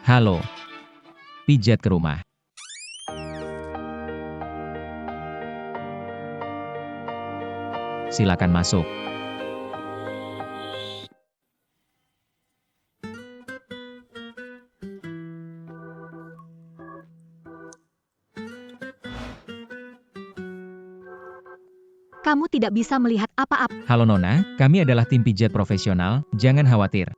Halo, pijat ke rumah. Silakan masuk. Kamu tidak bisa melihat apa-apa. Halo Nona, kami adalah tim pijat profesional, jangan khawatir.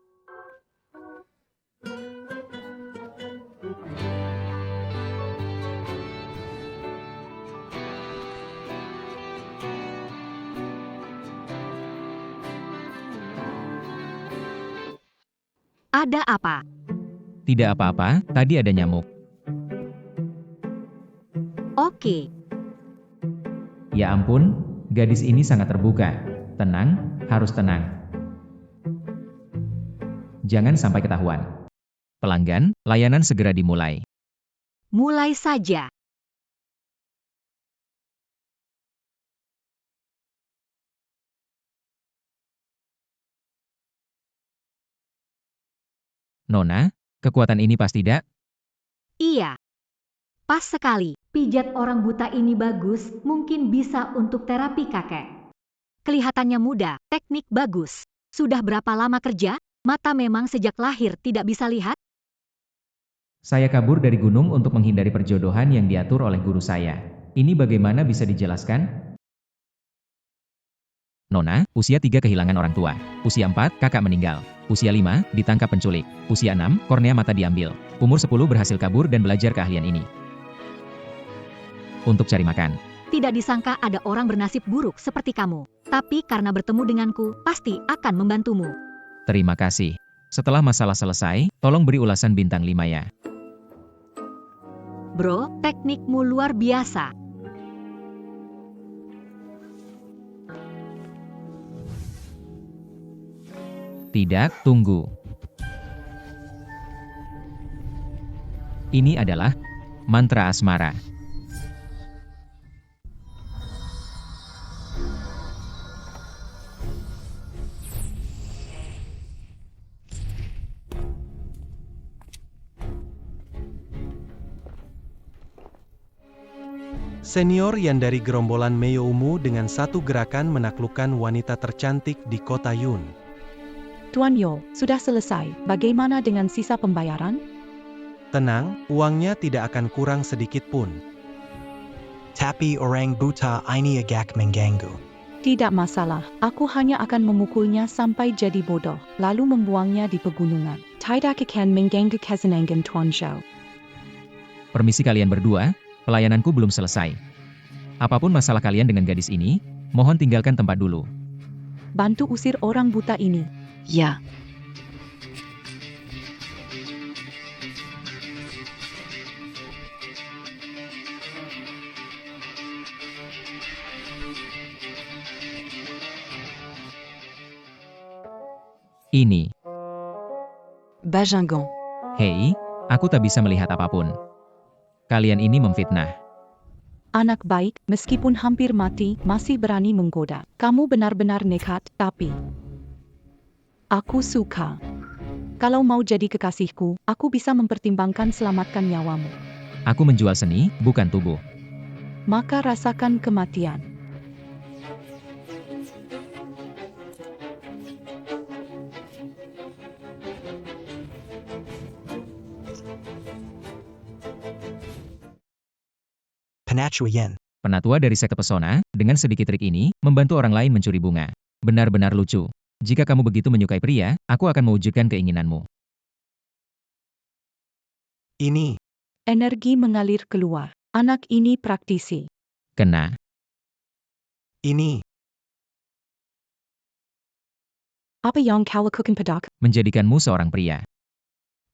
Ada apa? Tidak apa-apa, tadi ada nyamuk. Oke, Ya ampun, gadis ini sangat terbuka. Tenang, harus tenang. Jangan sampai ketahuan. Pelanggan, layanan segera dimulai. mulai saja. Nona, kekuatan ini pas tidak? Iya. Pas sekali. Pijat orang buta ini bagus, mungkin bisa untuk terapi kakek. Kelihatannya mudah, teknik bagus. Sudah berapa lama kerja? Mata memang sejak lahir tidak bisa lihat? Saya kabur dari gunung untuk menghindari perjodohan yang diatur oleh guru saya. Ini bagaimana bisa dijelaskan? Nona, usia 3 kehilangan orang tua. Usia 4, kakak meninggal. Usia 5, ditangkap penculik. Usia 6, kornea mata diambil. Umur 10 berhasil kabur dan belajar keahlian ini. Untuk cari makan. Tidak disangka ada orang bernasib buruk seperti kamu. Tapi karena bertemu denganku, pasti akan membantumu. Terima kasih. Setelah masalah selesai, tolong beri ulasan bintang 5 ya. Bro, teknikmu luar biasa. Tidak, tunggu. Ini adalah mantra asmara. Senior yang dari gerombolan Meiyoumu dengan satu gerakan menaklukkan wanita tercantik di kota Yun. Tuan Yo, sudah selesai. Bagaimana dengan sisa pembayaran? Tenang, uangnya tidak akan kurang sedikit pun. Tapi orang buta ini agak mengganggu. Tidak masalah, aku hanya akan memukulnya sampai jadi bodoh, lalu membuangnya di pegunungan. Tidak akan mengganggu kesenangan Tuan Zhao. Permisi kalian berdua, pelayananku belum selesai. Apapun masalah kalian dengan gadis ini, mohon tinggalkan tempat dulu. Bantu usir orang buta ini. Ya, Ini. Bajangan. Hei, aku tak bisa melihat apapun. Kalian ini memfitnah. Anak baik, meskipun hampir mati, masih berani menggoda. Kamu benar-benar nekat, tapi aku suka. Kalau mau jadi kekasihku, aku bisa mempertimbangkan selamatkan nyawamu. Aku menjual seni, bukan tubuh. Maka rasakan kematian. Penacuyan. Penatua dari sekte pesona, dengan sedikit trik ini, membantu orang lain mencuri bunga. Benar-benar lucu. Jika kamu begitu menyukai pria, aku akan mewujudkan keinginanmu. Ini. Energi mengalir keluar. Anak ini praktisi. Kena. Ini. Apa yang kau lakukan padaku? Menjadikanmu seorang pria.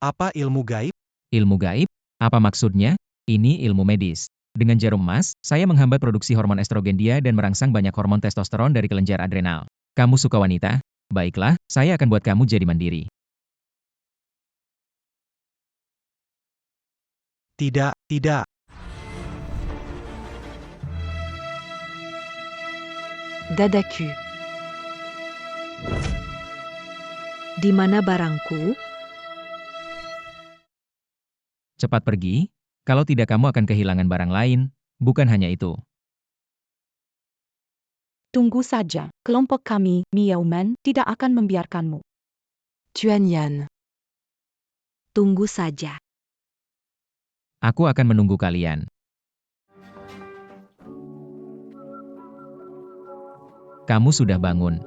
Apa ilmu gaib? Ilmu gaib? Apa maksudnya? Ini ilmu medis. Dengan jarum emas, saya menghambat produksi hormon estrogen dia dan merangsang banyak hormon testosteron dari kelenjar adrenal. Kamu suka wanita? Baiklah, saya akan buat kamu jadi mandiri. Tidak, tidak. Dadaku. Di mana barangku? Cepat pergi, kalau tidak kamu akan kehilangan barang lain, bukan hanya itu. Tunggu saja, kelompok kami, Meowman, tidak akan membiarkanmu. Tuan. Tunggu saja. Aku akan menunggu kalian. Kamu sudah bangun.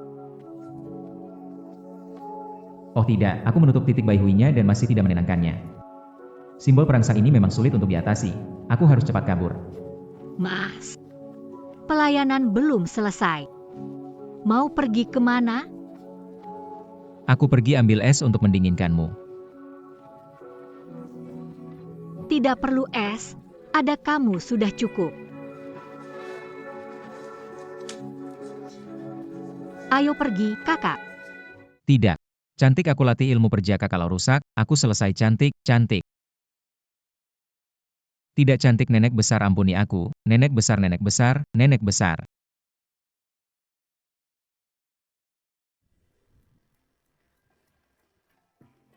Oh tidak, aku menutup titik Baihui-nya dan masih tidak menenangkannya. Simbol perangsang ini memang sulit untuk diatasi. Aku harus cepat kabur. Mas, pelayanan belum selesai. Mau pergi kemana? Aku pergi ambil es untuk mendinginkanmu. Tidak perlu es, ada kamu sudah cukup. Ayo pergi, kakak. Tidak. Cantik, aku latih ilmu perjaka kalau rusak, aku selesai cantik. Tidak cantik nenek besar, ampuni aku, nenek besar, nenek besar, nenek besar.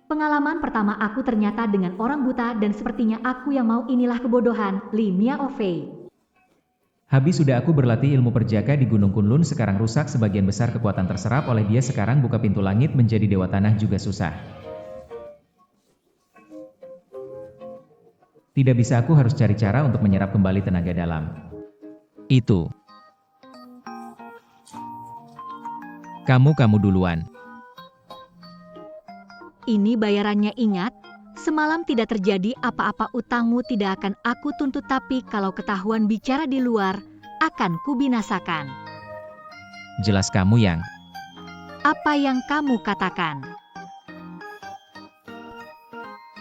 Pengalaman pertama aku ternyata dengan orang buta dan sepertinya aku yang mau inilah kebodohan, Li Miaofei. Habis sudah aku berlatih ilmu perjaka di Gunung Kunlun, sekarang rusak, sebagian besar kekuatan terserap oleh dia, sekarang buka pintu langit menjadi dewa tanah juga susah. Tidak bisa, aku harus cari cara untuk menyerap kembali tenaga dalam. Itu. Kamu duluan. Ini bayarannya, ingat? Semalam tidak terjadi apa-apa, utangmu tidak akan aku tuntut, tapi kalau ketahuan bicara di luar, akan kubinasakan. Jelas kamu yang... Apa yang kamu katakan?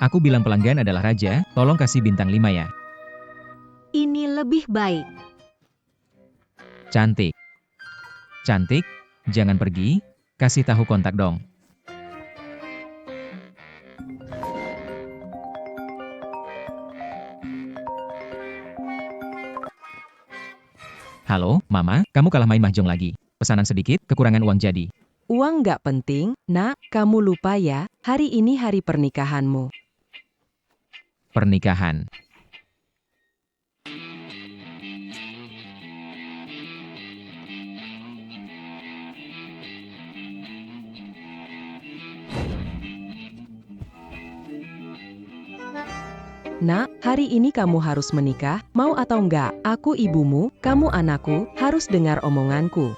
Aku bilang pelanggan adalah raja, tolong kasih bintang 5 ya. Ini lebih baik. Cantik. Cantik, jangan pergi, kasih tahu kontak dong. Halo, Mama, kamu kalah main mahjong lagi. Pesanan sedikit, kekurangan uang jadi. Uang nggak penting, nak, kamu lupa ya, hari ini hari pernikahanmu. Pernikahan. Nak, hari ini kamu harus menikah, mau atau enggak? Aku ibumu, kamu anakku, harus dengar omonganku.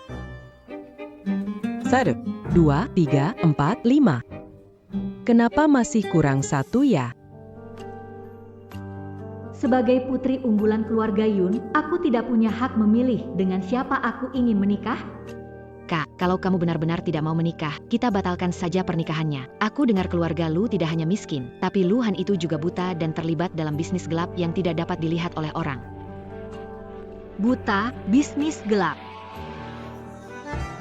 1, 2, 3, 4, 5. Kenapa masih kurang 1 ya? Sebagai putri unggulan keluarga Yun, aku tidak punya hak memilih dengan siapa aku ingin menikah. Kak, kalau kamu benar-benar tidak mau menikah, kita batalkan saja pernikahannya. Aku dengar keluarga Lu tidak hanya miskin, tapi Lu Han itu juga buta dan terlibat dalam bisnis gelap yang tidak dapat dilihat oleh orang. Buta, bisnis gelap.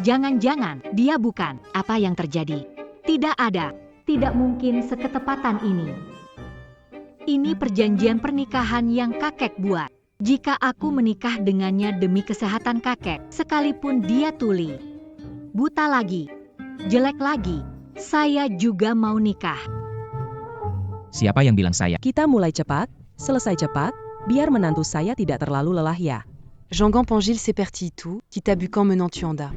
Jangan-jangan dia bukan. Apa yang terjadi? Tidak ada. Tidak mungkin seketepatan ini. Ini perjanjian pernikahan yang kakek buat. Jika aku menikah dengannya demi kesehatan kakek, sekalipun dia tuli, buta lagi, jelek lagi, saya juga mau nikah. Siapa yang bilang saya? Kita mulai cepat, selesai cepat, biar menantu saya tidak terlalu lelah ya. Jean-Gan Pangil seperti itu, kita bukan menantu Anda.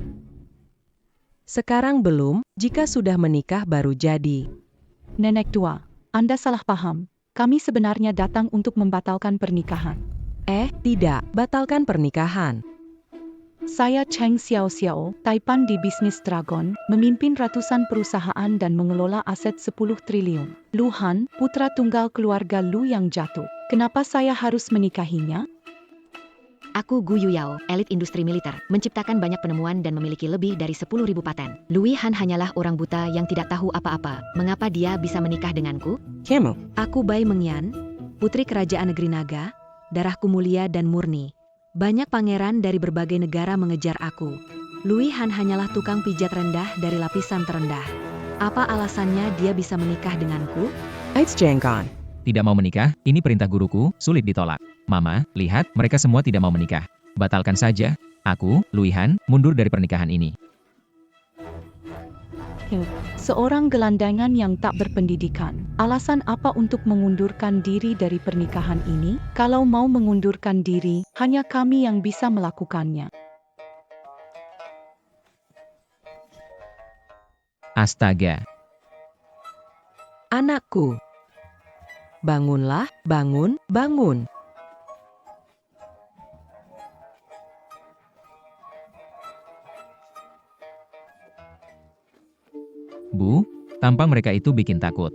Sekarang belum, jika sudah menikah baru jadi. Nenek tua, Anda salah paham. Kami sebenarnya datang untuk membatalkan pernikahan. Tidak, batalkan pernikahan. Saya Cheng Xiao Xiao, Taipan di bisnis Dragon, memimpin ratusan perusahaan dan mengelola aset 10 triliun. Lu Han, putra tunggal keluarga Lu yang jatuh. Kenapa saya harus menikahinya? Aku Gu Yuyao, elit industri militer, menciptakan banyak penemuan dan memiliki lebih dari 10.000 paten. Louis Han hanyalah orang buta yang tidak tahu apa-apa. Mengapa dia bisa menikah denganku? Kamu. Aku Bai Mengyan, putri kerajaan negeri naga, darahku mulia dan murni. Banyak pangeran dari berbagai negara mengejar aku. Louis Han hanyalah tukang pijat rendah dari lapisan terendah. Apa alasannya dia bisa menikah denganku? It's Jean-Gan. Tidak mau menikah, ini perintah guruku, sulit ditolak. Mama, lihat, mereka semua tidak mau menikah. Batalkan saja. Aku, Louis Han, mundur dari pernikahan ini. Seorang gelandangan yang tak berpendidikan. Alasan apa untuk mengundurkan diri dari pernikahan ini? Kalau mau mengundurkan diri, hanya kami yang bisa melakukannya. Astaga. Anakku. Bangunlah, bangun, bangun. Bu, tampang mereka itu bikin takut.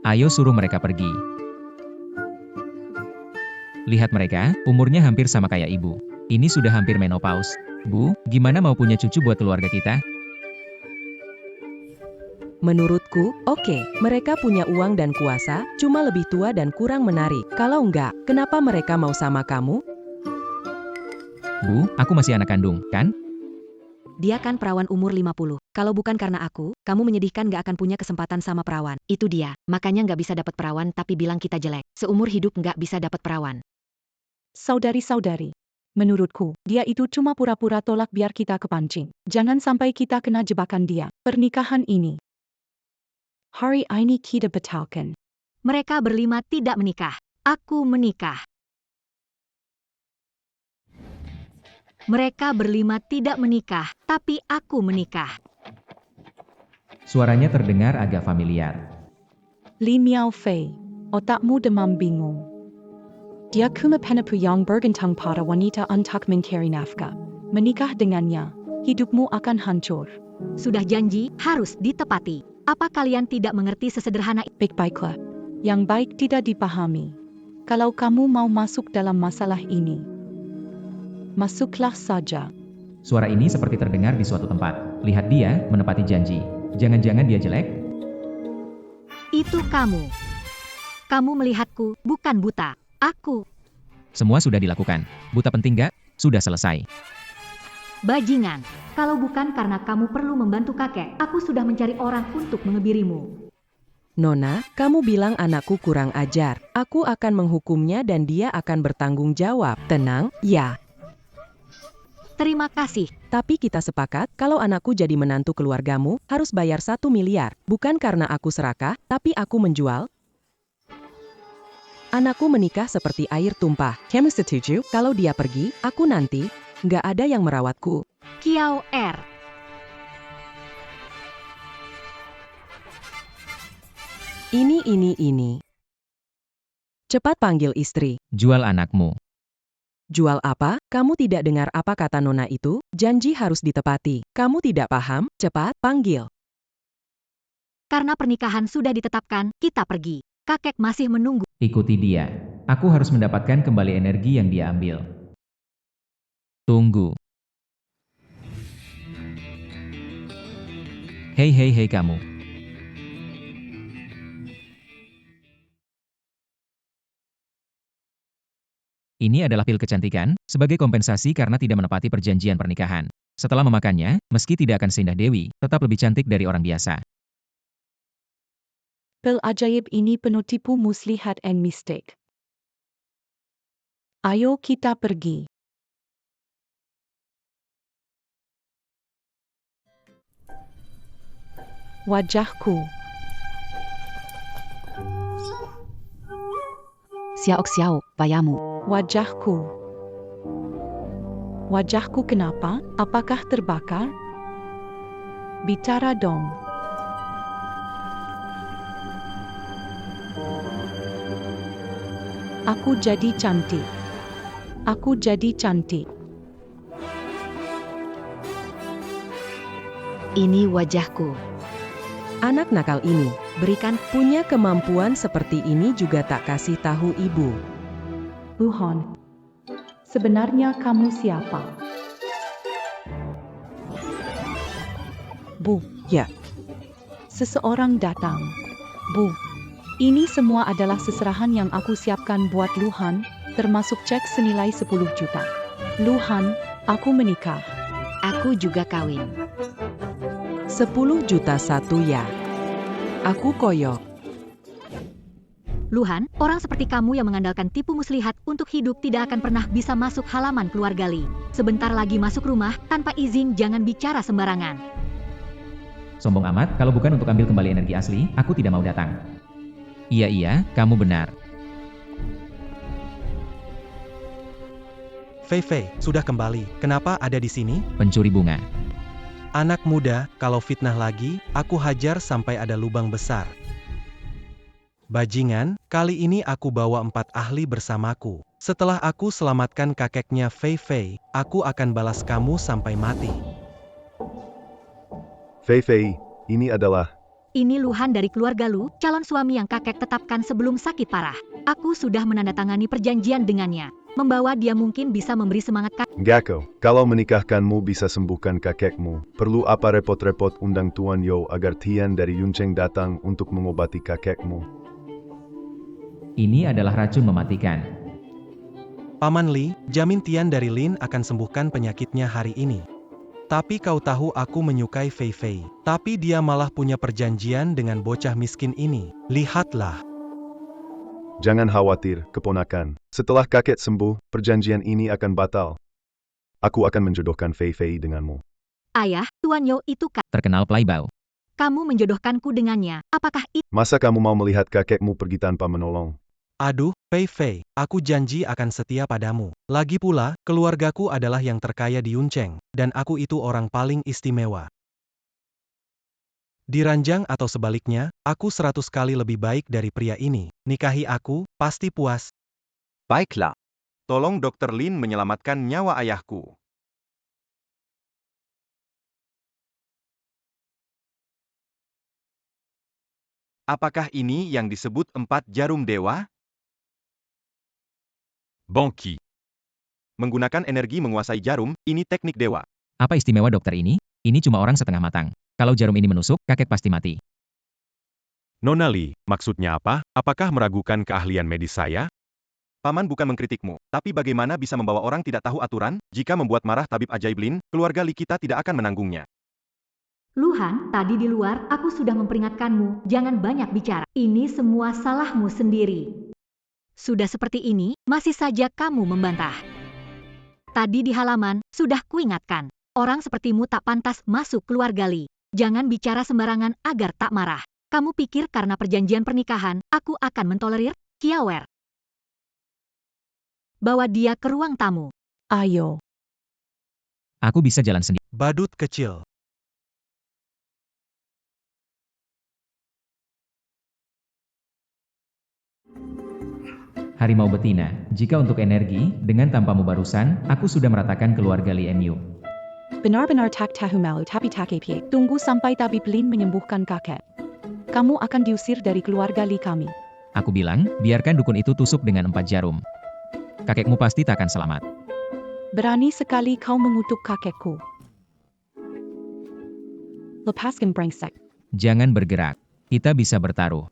Ayo suruh mereka pergi. Lihat mereka, umurnya hampir sama kayak ibu. Ini sudah hampir menopause. Bu, gimana mau punya cucu buat keluarga kita? Menurutku, oke, mereka punya uang dan kuasa, cuma lebih tua dan kurang menarik. Kalau enggak, kenapa mereka mau sama kamu? Bu, aku masih anak kandung, kan? Dia kan perawan umur 50. Kalau bukan karena aku, kamu menyedihkan gak akan punya kesempatan sama perawan. Itu dia. Makanya gak bisa dapat perawan tapi bilang kita jelek. Seumur hidup gak bisa dapat perawan. Saudari-saudari, menurutku, dia itu cuma pura-pura tolak biar kita kepancing. Jangan sampai kita kena jebakan dia. Pernikahan ini. Hari ini kita batalkan. Mereka berlima tidak menikah. Aku menikah. Mereka berlima tidak menikah, tapi aku menikah. Suaranya terdengar agak familiar. Li Miao Fei, otakmu demam bingung. Dia cuma penipu yang bergantung pada wanita untuk mencari nafkah. Menikah dengannya, hidupmu akan hancur. Sudah janji, harus ditepati. Apa kalian tidak mengerti sesederhana itu? Baik-baiklah. Yang baik tidak dipahami. Kalau kamu mau masuk dalam masalah ini, masuklah saja. Suara ini seperti terdengar di suatu tempat. Lihat dia, menepati janji. Jangan-jangan dia jelek? Itu kamu. Kamu melihatku, bukan buta. Aku. Semua sudah dilakukan. Buta penting gak? Sudah selesai. Bajingan, kalau bukan karena kamu perlu membantu kakek, aku sudah mencari orang untuk mengebirimu. Nona, kamu bilang anakku kurang ajar. Aku akan menghukumnya dan dia akan bertanggung jawab. Tenang, ya. Terima kasih. Tapi kita sepakat, kalau anakku jadi menantu keluargamu, harus bayar 1 miliar. Bukan karena aku serakah, tapi aku menjual. Anakku menikah seperti air tumpah. Kamu setuju? Kalau dia pergi, aku nanti, nggak ada yang merawatku. Kiao R. Ini. Cepat panggil istri. Jual anakmu. Jual apa? Kamu tidak dengar apa kata Nona itu? Janji harus ditepati. Kamu tidak paham? Cepat panggil. Karena pernikahan sudah ditetapkan, kita pergi. Kakek masih menunggu. Ikuti dia. Aku harus mendapatkan kembali energi yang dia ambil. Tunggu. Hei kamu. Ini adalah pil kecantikan, sebagai kompensasi karena tidak menepati perjanjian pernikahan. Setelah memakannya, meski tidak akan seindah Dewi, tetap lebih cantik dari orang biasa. Pil ajaib ini penuh tipu muslihat and mistik. Ayo kita pergi. Wajahku. Xiao, bayamu. Wajahku. Wajahku kenapa? Apakah terbakar? Bicara dong. Aku jadi cantik. Aku jadi cantik. Ini wajahku. Anak nakal ini, Berikan. punya kemampuan seperti ini juga tak kasih tahu ibu. Luhan, sebenarnya kamu siapa? Bu, Ya. seseorang datang. Bu, ini semua adalah seserahan yang aku siapkan buat Luhan, termasuk cek senilai 10 juta. Luhan, aku menikah. Aku juga kawin. 10 juta satu ya. Aku koyok. Luhan, orang seperti kamu yang mengandalkan tipu muslihat untuk hidup tidak akan pernah bisa masuk halaman keluarga Li. Sebentar lagi masuk rumah, tanpa izin jangan bicara sembarangan. Sombong amat, kalau bukan untuk ambil kembali energi asli, aku tidak mau datang. Iya, kamu benar. Fei Fei, sudah kembali. Kenapa ada di sini? Pencuri bunga. Anak muda, kalau fitnah lagi, aku hajar sampai ada lubang besar. Bajingan, kali ini aku bawa 4 ahli bersamaku. Setelah aku selamatkan kakeknya Fei Fei, aku akan balas kamu sampai mati. Fei Fei, ini adalah... Ini Luhan dari keluarga Lu, calon suami yang kakek tetapkan sebelum sakit parah. Aku sudah menandatangani perjanjian dengannya. Membawa dia mungkin bisa memberi semangat Gako, kalau menikahkanmu bisa sembuhkan kakekmu, perlu apa repot-repot undang Tuan Yo agar Tian dari Yuncheng datang untuk mengobati kakekmu? Ini adalah racun mematikan. Paman Li, jamin Tian dari Lin akan sembuhkan penyakitnya hari ini. Tapi kau tahu aku menyukai Fei Fei. Tapi dia malah punya perjanjian dengan bocah miskin ini. Lihatlah. Jangan khawatir, keponakan. Setelah kakek sembuh, perjanjian ini akan batal. Aku akan menjodohkan Fei Fei denganmu. Ayah, Tuan Yo itu Terkenal playboy. kamu menjodohkanku dengannya. Apakah itu? Masa kamu mau melihat kakekmu pergi tanpa menolong? Aduh, Fei Fei, aku janji akan setia padamu. Lagi pula, keluargaku adalah yang terkaya di Yuncheng, dan aku itu orang paling istimewa. Diranjang atau sebaliknya, aku 100 kali lebih baik dari pria ini. Nikahi aku, pasti puas. Baiklah. Tolong Dr. Lin menyelamatkan nyawa ayahku. Apakah ini yang disebut 4 jarum dewa? Bongki. Menggunakan energi menguasai jarum, ini teknik dewa. Apa istimewa dokter ini? Ini cuma orang setengah matang. Kalau jarum ini menusuk, kakek pasti mati. Nona Li, maksudnya apa? Apakah meragukan keahlian medis saya? Paman bukan mengkritikmu, tapi bagaimana bisa membawa orang tidak tahu aturan? Jika membuat marah tabib ajaib Lin, keluarga Li kita tidak akan menanggungnya. Luhan, tadi di luar aku sudah memperingatkanmu, jangan banyak bicara. Ini semua salahmu sendiri. Sudah seperti ini, masih saja kamu membantah. Tadi di halaman, sudah kuingatkan. Orang sepertimu tak pantas masuk keluarga Li. Jangan bicara sembarangan agar tak marah. Kamu pikir karena perjanjian pernikahan, aku akan mentolerir? Kiawer. Bawa dia ke ruang tamu. Ayo. Aku bisa jalan sendiri. Badut kecil. Harimau betina, jika untuk energi, dengan tampamu barusan, aku sudah meratakan keluarga Li MU. Benar-benar tak tahu malu tapi tak kepie. Tunggu sampai tabib Lin menyembuhkan kakek. Kamu akan diusir dari keluarga Li kami. Aku bilang, biarkan dukun itu tusuk dengan 4 jarum. Kakekmu pasti tak akan selamat. Berani sekali kau mengutuk kakekku. Lepaskan brengsek. Jangan bergerak. Kita bisa bertaruh.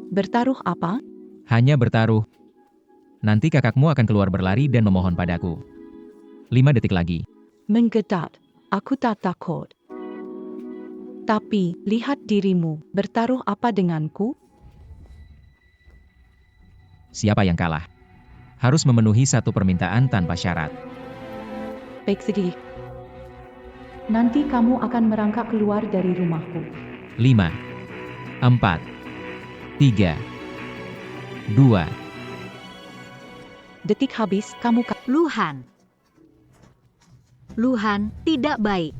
Bertaruh apa? Hanya bertaruh. Nanti kakakmu akan keluar berlari dan memohon padaku. 5 detik lagi. Menggedat. Aku tak takut. Tapi, lihat dirimu. Bertaruh apa denganku? Siapa yang kalah? Harus memenuhi satu permintaan tanpa syarat. Baik sedih. Nanti kamu akan merangkak keluar dari rumahku. 5, 4, 3, 2. Detik habis, kamu Luhan. Luhan, tidak baik.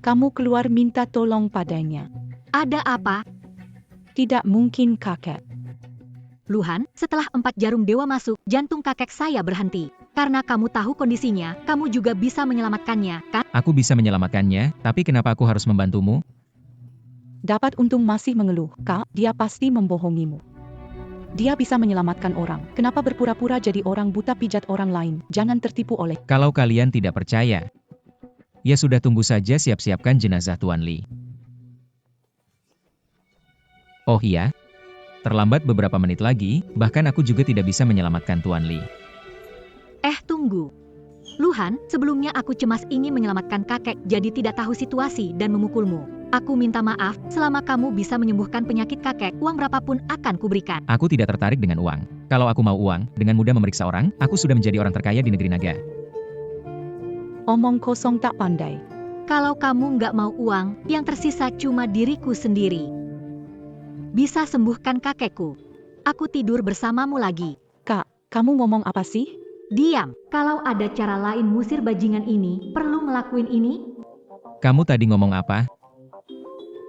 Kamu keluar minta tolong padanya. Ada apa? Tidak mungkin kakek. Luhan, setelah 4 jarum dewa masuk, jantung kakek saya berhenti. Karena kamu tahu kondisinya, kamu juga bisa menyelamatkannya, kan? Aku bisa menyelamatkannya, tapi kenapa aku harus membantumu? Dapat untung masih mengeluh, Kak, dia pasti membohongimu. Dia bisa menyelamatkan orang. Kenapa berpura-pura jadi orang buta pijat orang lain? Jangan tertipu oleh. Kalau kalian tidak percaya, ya sudah tunggu saja siap-siapkan jenazah Tuan Li. Oh iya, terlambat beberapa menit lagi, bahkan aku juga tidak bisa menyelamatkan Tuan Li. Tunggu. Luhan, sebelumnya aku cemas ingin menyelamatkan kakek jadi tidak tahu situasi dan memukulmu. Aku minta maaf, selama kamu bisa menyembuhkan penyakit kakek, uang berapapun akan kuberikan. Aku tidak tertarik dengan uang. Kalau aku mau uang, dengan mudah memeriksa orang, aku sudah menjadi orang terkaya di negeri naga. Omong kosong tak pandai. Kalau kamu nggak mau uang, yang tersisa cuma diriku sendiri. Bisa sembuhkan kakekku. Aku tidur bersamamu lagi. Kak, kamu ngomong apa sih? Diam. Kalau ada cara lain musir bajingan ini, perlu ngelakuin ini? Kamu tadi ngomong apa?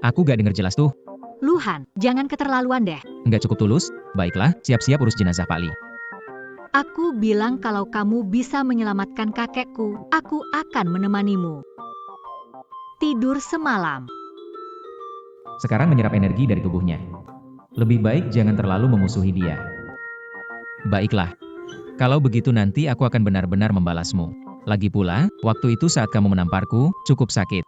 Aku gak denger jelas tuh. Luhan, jangan keterlaluan deh. Nggak cukup tulus? Baiklah, siap-siap urus jenazah Pak Li. Aku bilang kalau kamu bisa menyelamatkan kakekku, aku akan menemanimu. Tidur semalam. Sekarang menyerap energi dari tubuhnya. Lebih baik jangan terlalu memusuhi dia. Baiklah. Kalau begitu nanti aku akan benar-benar membalasmu. Lagi pula, waktu itu saat kamu menamparku, cukup sakit.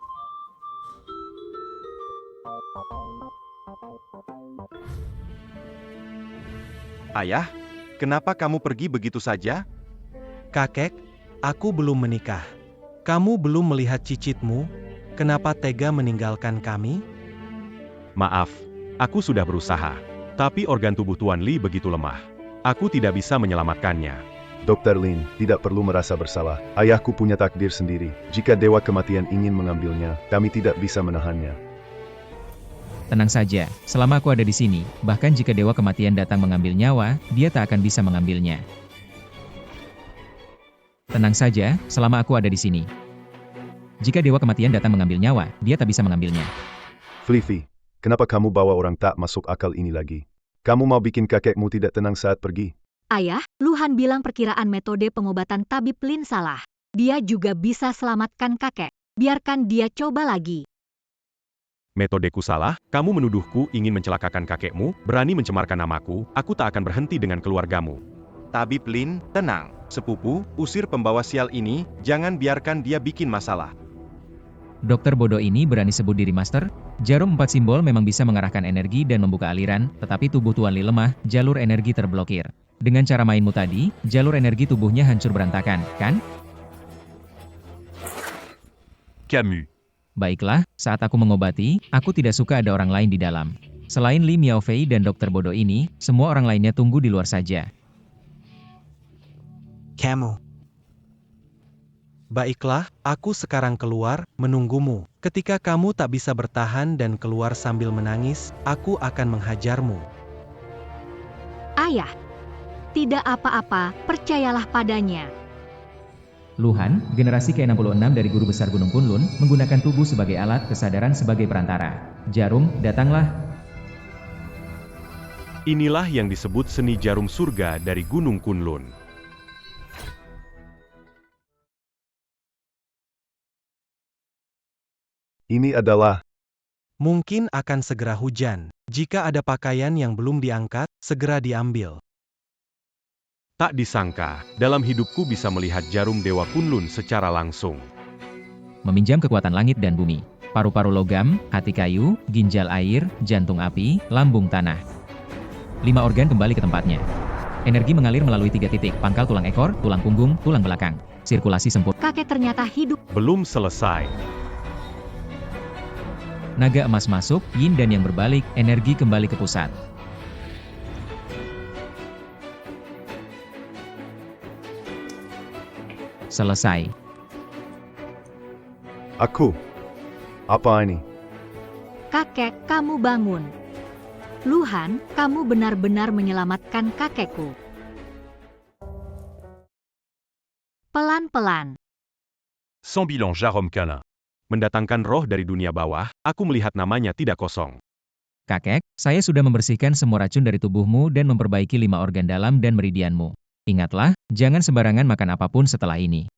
Ayah, kenapa kamu pergi begitu saja? Kakek, aku belum menikah. Kamu belum melihat cicitmu? Kenapa tega meninggalkan kami? Maaf, aku sudah berusaha. Tapi organ tubuh Tuan Li begitu lemah. Aku tidak bisa menyelamatkannya. Dr. Lin, tidak perlu merasa bersalah. Ayahku punya takdir sendiri. Jika Dewa Kematian ingin mengambilnya, kami tidak bisa menahannya. Tenang saja, selama aku ada di sini, bahkan jika Dewa Kematian datang mengambil nyawa, dia tak akan bisa mengambilnya. Tenang saja, selama aku ada di sini. Jika Dewa Kematian datang mengambil nyawa, dia tak bisa mengambilnya. Fliffy, kenapa kamu bawa orang tak masuk akal ini lagi? Kamu mau bikin kakekmu tidak tenang saat pergi? Ayah, Luhan bilang perkiraan metode pengobatan tabib Lin salah. Dia juga bisa selamatkan kakek. Biarkan dia coba lagi. Metodeku salah? Kamu menuduhku ingin mencelakakan kakekmu, berani mencemarkan namaku, aku tak akan berhenti dengan keluargamu. Tabib Lin, tenang. Sepupu, usir pembawa sial ini, jangan biarkan dia bikin masalah. Dokter bodoh ini berani sebut diri master? Jarum 4 simbol memang bisa mengarahkan energi dan membuka aliran, tetapi tubuh Tuan Li lemah, jalur energi terblokir. Dengan cara mainmu tadi, jalur energi tubuhnya hancur berantakan, kan? Camus. Baiklah, saat aku mengobati, aku tidak suka ada orang lain di dalam. Selain Li Miaofei dan dokter bodoh ini, semua orang lainnya tunggu di luar saja. Kamu. Baiklah, aku sekarang keluar, menunggumu. Ketika kamu tak bisa bertahan dan keluar sambil menangis, aku akan menghajarmu. Ayah, tidak apa-apa, percayalah padanya. Luhan, generasi ke-66 dari Guru Besar Gunung Kunlun, menggunakan tubuh sebagai alat, kesadaran sebagai perantara. Jarum, datanglah. Inilah yang disebut seni jarum surga dari Gunung Kunlun. Ini adalah... Mungkin akan segera hujan. Jika ada pakaian yang belum diangkat, segera diambil. Tak disangka, dalam hidupku bisa melihat jarum Dewa Kunlun secara langsung. Meminjam kekuatan langit dan bumi. Paru-paru logam, hati kayu, ginjal air, jantung api, lambung tanah. 5 organ kembali ke tempatnya. Energi mengalir melalui 3 titik, pangkal tulang ekor, tulang punggung, tulang belakang. Sirkulasi sempurna. Kakek ternyata hidup. Belum selesai. Naga emas masuk, yin dan yang berbalik, energi kembali ke pusat. Selesai. Aku. Apa ini? Kakek, kamu bangun. Luhan, kamu benar-benar menyelamatkan kakekku. Pelan-pelan. Sans bilan Jérôme Calin. Mendatangkan roh dari dunia bawah, aku melihat namanya tidak kosong. Kakek, saya sudah membersihkan semua racun dari tubuhmu dan memperbaiki 5 organ dalam dan meridianmu. Ingatlah, jangan sembarangan makan apapun setelah ini.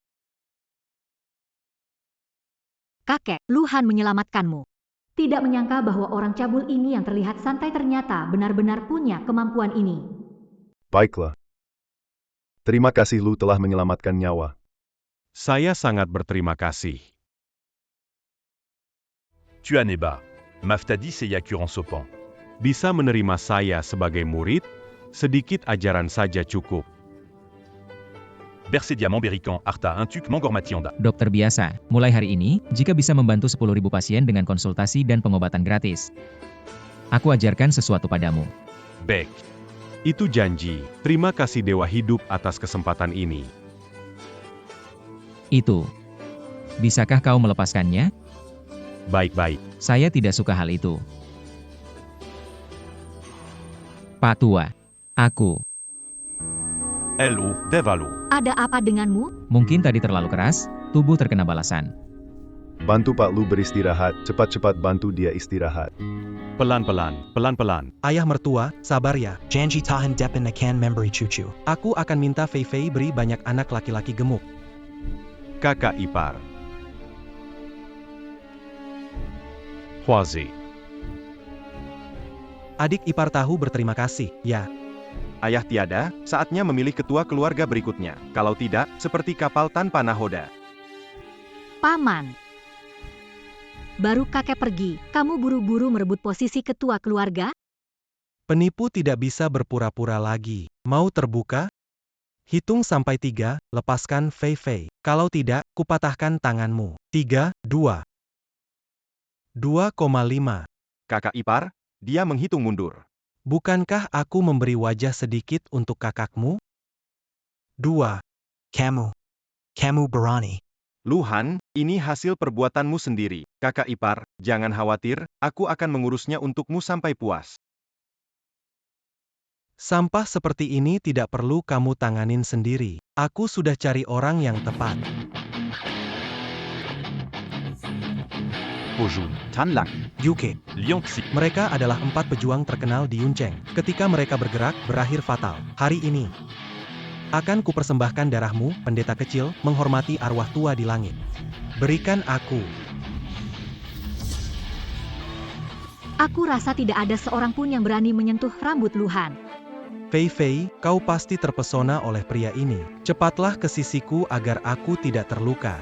Kakek, Luhan menyelamatkanmu. Tidak menyangka bahwa orang cabul ini yang terlihat santai ternyata benar-benar punya kemampuan ini. Baiklah. Terima kasih Lu telah menyelamatkan nyawa. Saya sangat berterima kasih. Tuan Eba. Maftadi Seyakuran Sopan. Bisa menerima saya sebagai murid? Sedikit ajaran saja cukup. Bercé Diamant Berican Arta Intuk Mangormatianda. Dokter biasa, mulai hari ini, jika bisa membantu 10.000 pasien dengan konsultasi dan pengobatan gratis. Aku ajarkan sesuatu padamu. Baik. Itu janji. Terima kasih Dewa Hidup atas kesempatan ini. Itu. Bisakah kau melepaskannya? Baik-baik. Saya tidak suka hal itu. Pak Tua. Aku. Hello, Devalo. Ada apa denganmu? Mungkin tadi terlalu keras, tubuh terkena balasan. Bantu Pak Lu beristirahat, cepat-cepat bantu dia istirahat. Pelan-pelan, pelan-pelan. Ayah mertua, sabar ya. Janji tahan depan akan memberi cucu. Aku akan minta Fei Fei beri banyak anak laki-laki gemuk. Kakak ipar. Croisé. Adik ipar tahu berterima kasih, ya. Ayah tiada, saatnya memilih ketua keluarga berikutnya. Kalau tidak, seperti kapal tanpa nahoda. Paman. Baru kakek pergi, kamu buru-buru merebut posisi ketua keluarga? Penipu tidak bisa berpura-pura lagi. Mau terbuka? Hitung sampai 3, lepaskan Fei Fei. Kalau tidak, kupatahkan tanganmu. 3, 2. 2,5. Kakak ipar, dia menghitung mundur. Bukankah aku memberi wajah sedikit untuk kakakmu? 2. Kamu berani. Luhan, ini hasil perbuatanmu sendiri. Kakak ipar, jangan khawatir, aku akan mengurusnya untukmu sampai puas. Sampah seperti ini tidak perlu kamu tanganin sendiri. Aku sudah cari orang yang tepat. Pojun. Tanlang. Yuke. Liangxi. Mereka adalah 4 pejuang terkenal di Yunceng. Ketika mereka bergerak, berakhir fatal. Hari ini, akan kupersembahkan darahmu, pendeta kecil, menghormati arwah tua di langit. Berikan aku. Aku rasa tidak ada seorang pun yang berani menyentuh rambut Luhan. Fei Fei, kau pasti terpesona oleh pria ini. Cepatlah ke sisiku agar aku tidak terluka.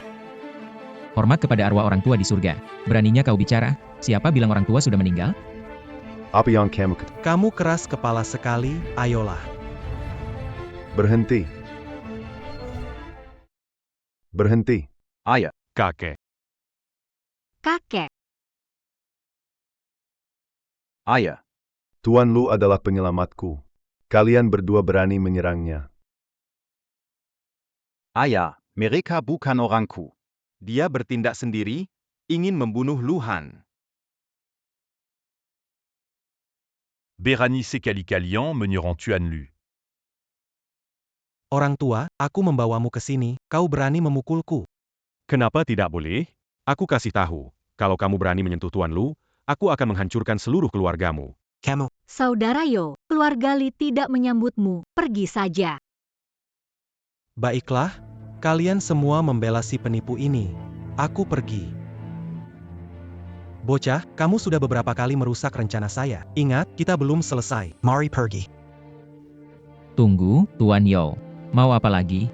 Hormat kepada arwah orang tua di surga. Beraninya kau bicara? Siapa bilang orang tua sudah meninggal? Apa yang kamu Kamu keras kepala sekali, ayolah. Berhenti. Berhenti. Ayah. Kakek. Kakek. Ayah. Tuan Lu adalah penyelamatku. Kalian berdua berani menyerangnya. Ayah, mereka bukan orangku. Dia bertindak sendiri, ingin membunuh Luhan. Beranice et Calicalian menieront Tuan Lu. Orang tua, aku membawamu ke sini, kau berani memukulku. Kenapa tidak boleh? Aku kasih tahu, kalau kamu berani menyentuh Tuan Lu, aku akan menghancurkan seluruh keluargamu. Kamu. Saudara Yo, keluarga Li tidak menyambutmu, pergi saja. Baiklah, kalian semua membela si penipu ini. Aku pergi. Bocah, kamu sudah beberapa kali merusak rencana saya. Ingat, kita belum selesai. Mari pergi. Tunggu, Tuan Yo. Mau apa lagi?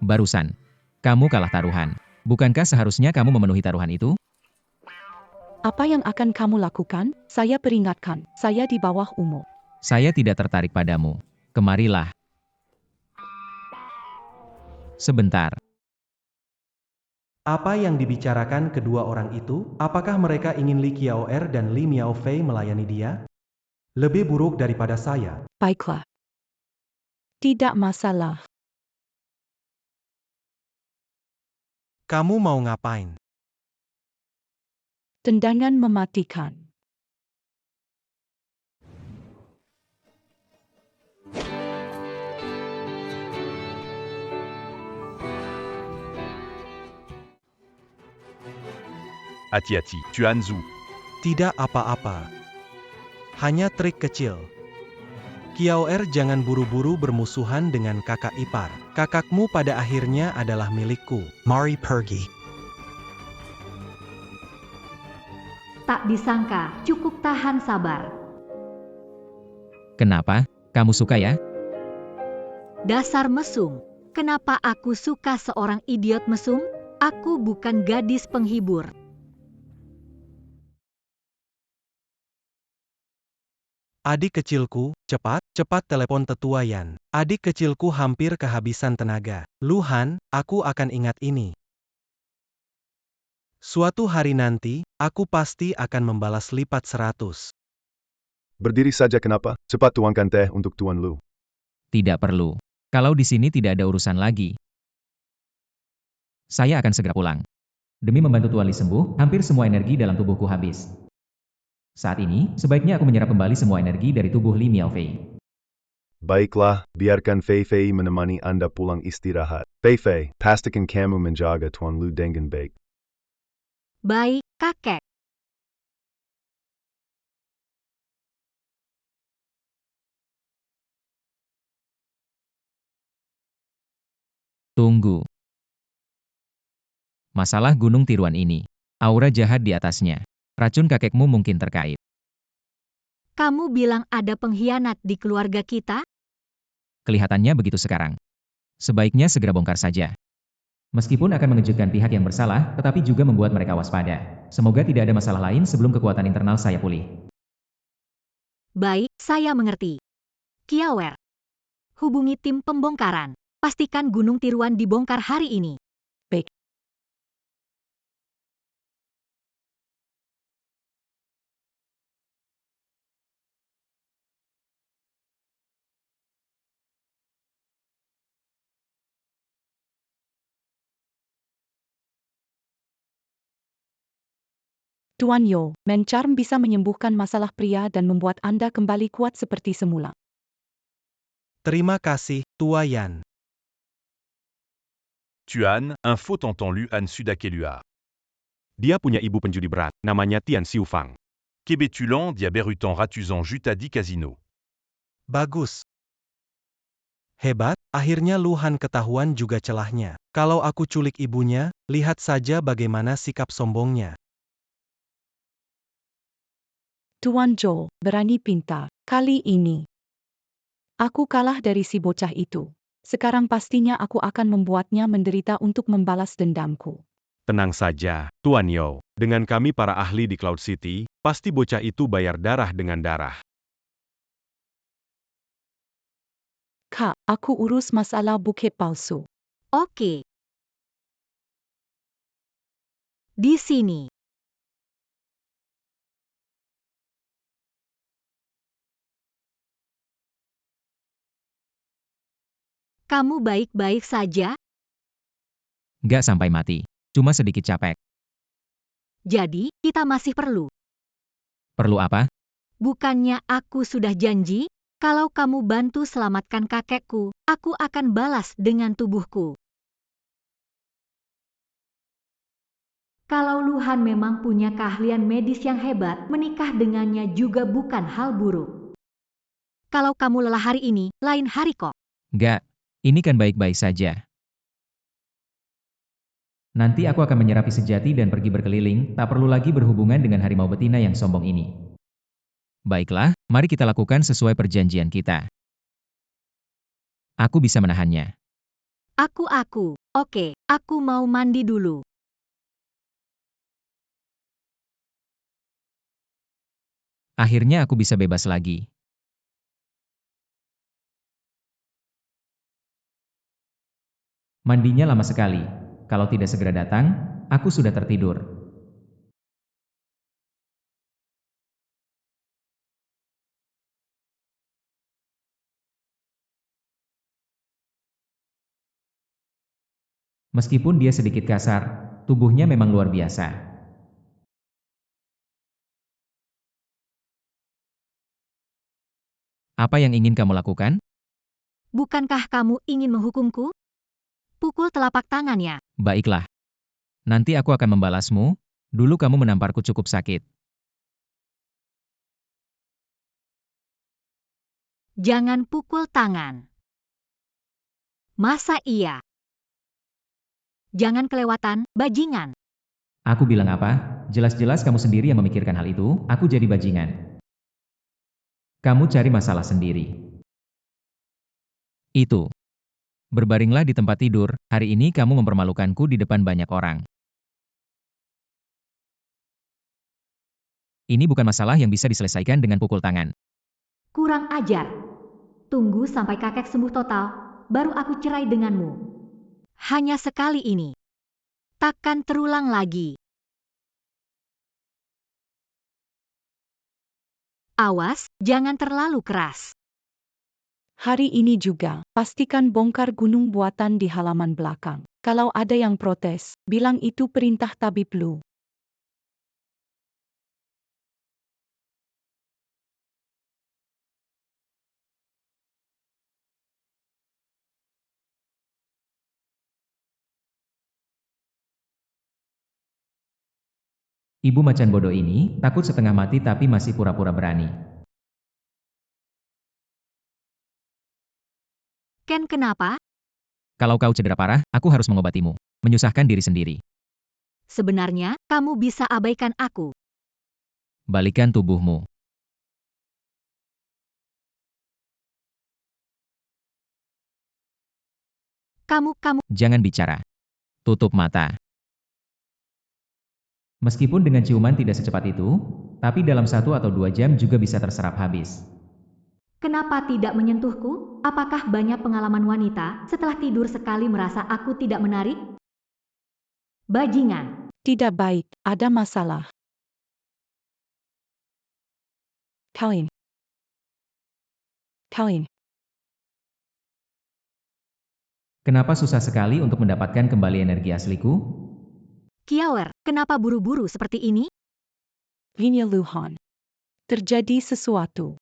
Barusan. Kamu kalah taruhan. Bukankah seharusnya kamu memenuhi taruhan itu? Apa yang akan kamu lakukan? Saya peringatkan, saya di bawah umur. Saya tidak tertarik padamu. Kemarilah. Sebentar. Apa yang dibicarakan kedua orang itu? Apakah mereka ingin Li Qiaoer dan Li Miaofei melayani dia? Lebih buruk daripada saya. Baiklah. Tidak masalah. Kamu mau ngapain? Tendangan mematikan. Hati-hati, Tuan Zhu. Tidak apa-apa. Hanya trik kecil. Qiaoer jangan buru-buru bermusuhan dengan kakak ipar. Kakakmu pada akhirnya adalah milikku. Mari pergi. Tak disangka, cukup tahan sabar. Kenapa? Kamu suka ya? Dasar mesum. Kenapa aku suka seorang idiot mesum? Aku bukan gadis penghibur. Adik kecilku, cepat telepon tetua Yan. Adik kecilku hampir kehabisan tenaga. Luhan, aku akan ingat ini. Suatu hari nanti, aku pasti akan membalas lipat 100. Berdiri saja kenapa? Cepat tuangkan teh untuk Tuan Lu. Tidak perlu. Kalau di sini tidak ada urusan lagi. Saya akan segera pulang. Demi membantu Tuan Li sembuh, hampir semua energi dalam tubuhku habis. Saat ini, sebaiknya aku menyerap kembali semua energi dari tubuh Li Miaofei. Baiklah, biarkan Fei Fei menemani Anda pulang istirahat. Fei Fei, pastikan kamu menjaga Tuan Lu dengan baik. Baik, kakek. Tunggu. Masalah Gunung Tiruan ini. Aura jahat di atasnya. Racun kakekmu mungkin terkait. Kamu bilang ada pengkhianat di keluarga kita? Kelihatannya begitu sekarang. Sebaiknya segera bongkar saja. Meskipun akan mengejutkan pihak yang bersalah, tetapi juga membuat mereka waspada. Semoga tidak ada masalah lain sebelum kekuatan internal saya pulih. Baik, saya mengerti. Kiawer, hubungi tim pembongkaran. Pastikan Gunung Tiruan dibongkar hari ini. Baik. Tuan Yo, Mencharm bisa menyembuhkan masalah pria dan membuat Anda kembali kuat seperti semula. Terima kasih, Tua Yan. Tuan, un faux tonton Luan Sudakelua. Dia punya ibu penjudi berat, namanya Tian Xiufang. Kebetulan dia berutan ratuzan juta di casino. Bagus. Hebat, akhirnya Luhan ketahuan juga celahnya. Kalau aku culik ibunya, lihat saja bagaimana sikap sombongnya. Tuan Jo, berani pintar. Kali ini, aku kalah dari si bocah itu. Sekarang pastinya aku akan membuatnya menderita untuk membalas dendamku. Tenang saja, Tuan Yo. Dengan kami para ahli di Cloud City, pasti bocah itu bayar darah dengan darah. Kak, aku urus masalah buket palsu. Oke. Di sini. Kamu baik-baik saja? Gak sampai mati. Cuma sedikit capek. Jadi, kita masih perlu. Perlu apa? Bukannya aku sudah janji, kalau kamu bantu selamatkan kakekku, aku akan balas dengan tubuhku. Kalau Luhan memang punya keahlian medis yang hebat, menikah dengannya juga bukan hal buruk. Kalau kamu lelah hari ini, lain hari kok. Gak. Ini kan baik-baik saja. Nanti aku akan menyerapi sejati dan pergi berkeliling, tak perlu lagi berhubungan dengan harimau betina yang sombong ini. Baiklah, mari kita lakukan sesuai perjanjian kita. Aku bisa menahannya. Oke, aku mau mandi dulu. Akhirnya aku bisa bebas lagi. Mandinya lama sekali. Kalau tidak segera datang, aku sudah tertidur. Meskipun dia sedikit kasar, tubuhnya memang luar biasa. Apa yang ingin kamu lakukan? Bukankah kamu ingin menghukumku? Pukul telapak tangannya. Baiklah. Nanti aku akan membalasmu. Dulu kamu menamparku cukup sakit. Jangan pukul tangan. Masa iya? Jangan kelewatan, bajingan. Aku bilang apa? Jelas-jelas kamu sendiri yang memikirkan hal itu, aku jadi bajingan. Kamu cari masalah sendiri. Itu. Berbaringlah di tempat tidur, hari ini kamu mempermalukanku di depan banyak orang. Ini bukan masalah yang bisa diselesaikan dengan pukul tangan. Kurang ajar. Tunggu sampai kakek sembuh total, baru aku cerai denganmu. Hanya sekali ini. Takkan terulang lagi. Awas, jangan terlalu keras. Hari ini juga, pastikan bongkar gunung buatan di halaman belakang. Kalau ada yang protes, bilang itu perintah tabib Lu. Ibu macan bodoh ini takut setengah mati tapi masih pura-pura berani. Ken, kenapa? Kalau kau cedera parah, aku harus mengobatimu. Menyusahkan diri sendiri. Sebenarnya, kamu bisa abaikan aku. Balikan tubuhmu. Kamu. Jangan bicara. Tutup mata. Meskipun dengan ciuman tidak secepat itu, tapi dalam 1 atau 2 jam juga bisa terserap habis. Kenapa tidak menyentuhku? Apakah banyak pengalaman wanita setelah tidur sekali merasa aku tidak menarik? Bajingan. Tidak baik, ada masalah. Kawin. Kenapa susah sekali untuk mendapatkan kembali energi asliku? Kiawer, kenapa buru-buru seperti ini? Vinya Luhan. Terjadi sesuatu.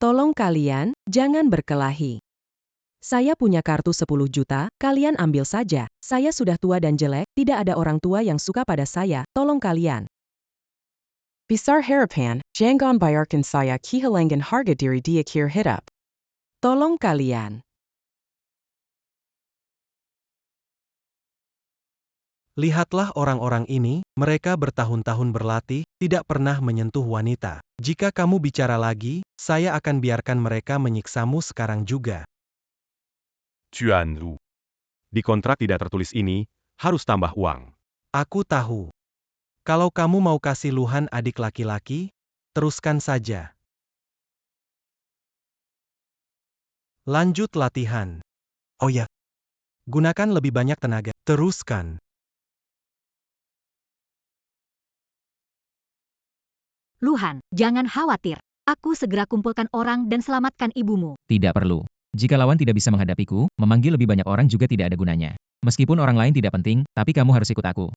Tolong kalian, jangan berkelahi. Saya punya kartu 10 juta, kalian ambil saja. Saya sudah tua dan jelek, tidak ada orang tua yang suka pada saya, tolong kalian. Besar harapan, jangan bayarkan saya kehilangan harga diri di akhir hidup. Tolong kalian. Lihatlah orang-orang ini, mereka bertahun-tahun berlatih, tidak pernah menyentuh wanita. Jika kamu bicara lagi, saya akan biarkan mereka menyiksamu sekarang juga. Tuan Lu. Di kontrak tidak tertulis ini, harus tambah uang. Aku tahu. Kalau kamu mau kasih Luhan adik laki-laki, teruskan saja. Lanjut latihan. Oh ya. Gunakan lebih banyak tenaga. Teruskan. Luhan, jangan khawatir. Aku segera kumpulkan orang dan selamatkan ibumu. Tidak perlu. Jika lawan tidak bisa menghadapiku, memanggil lebih banyak orang juga tidak ada gunanya. Meskipun orang lain tidak penting, tapi kamu harus ikut aku.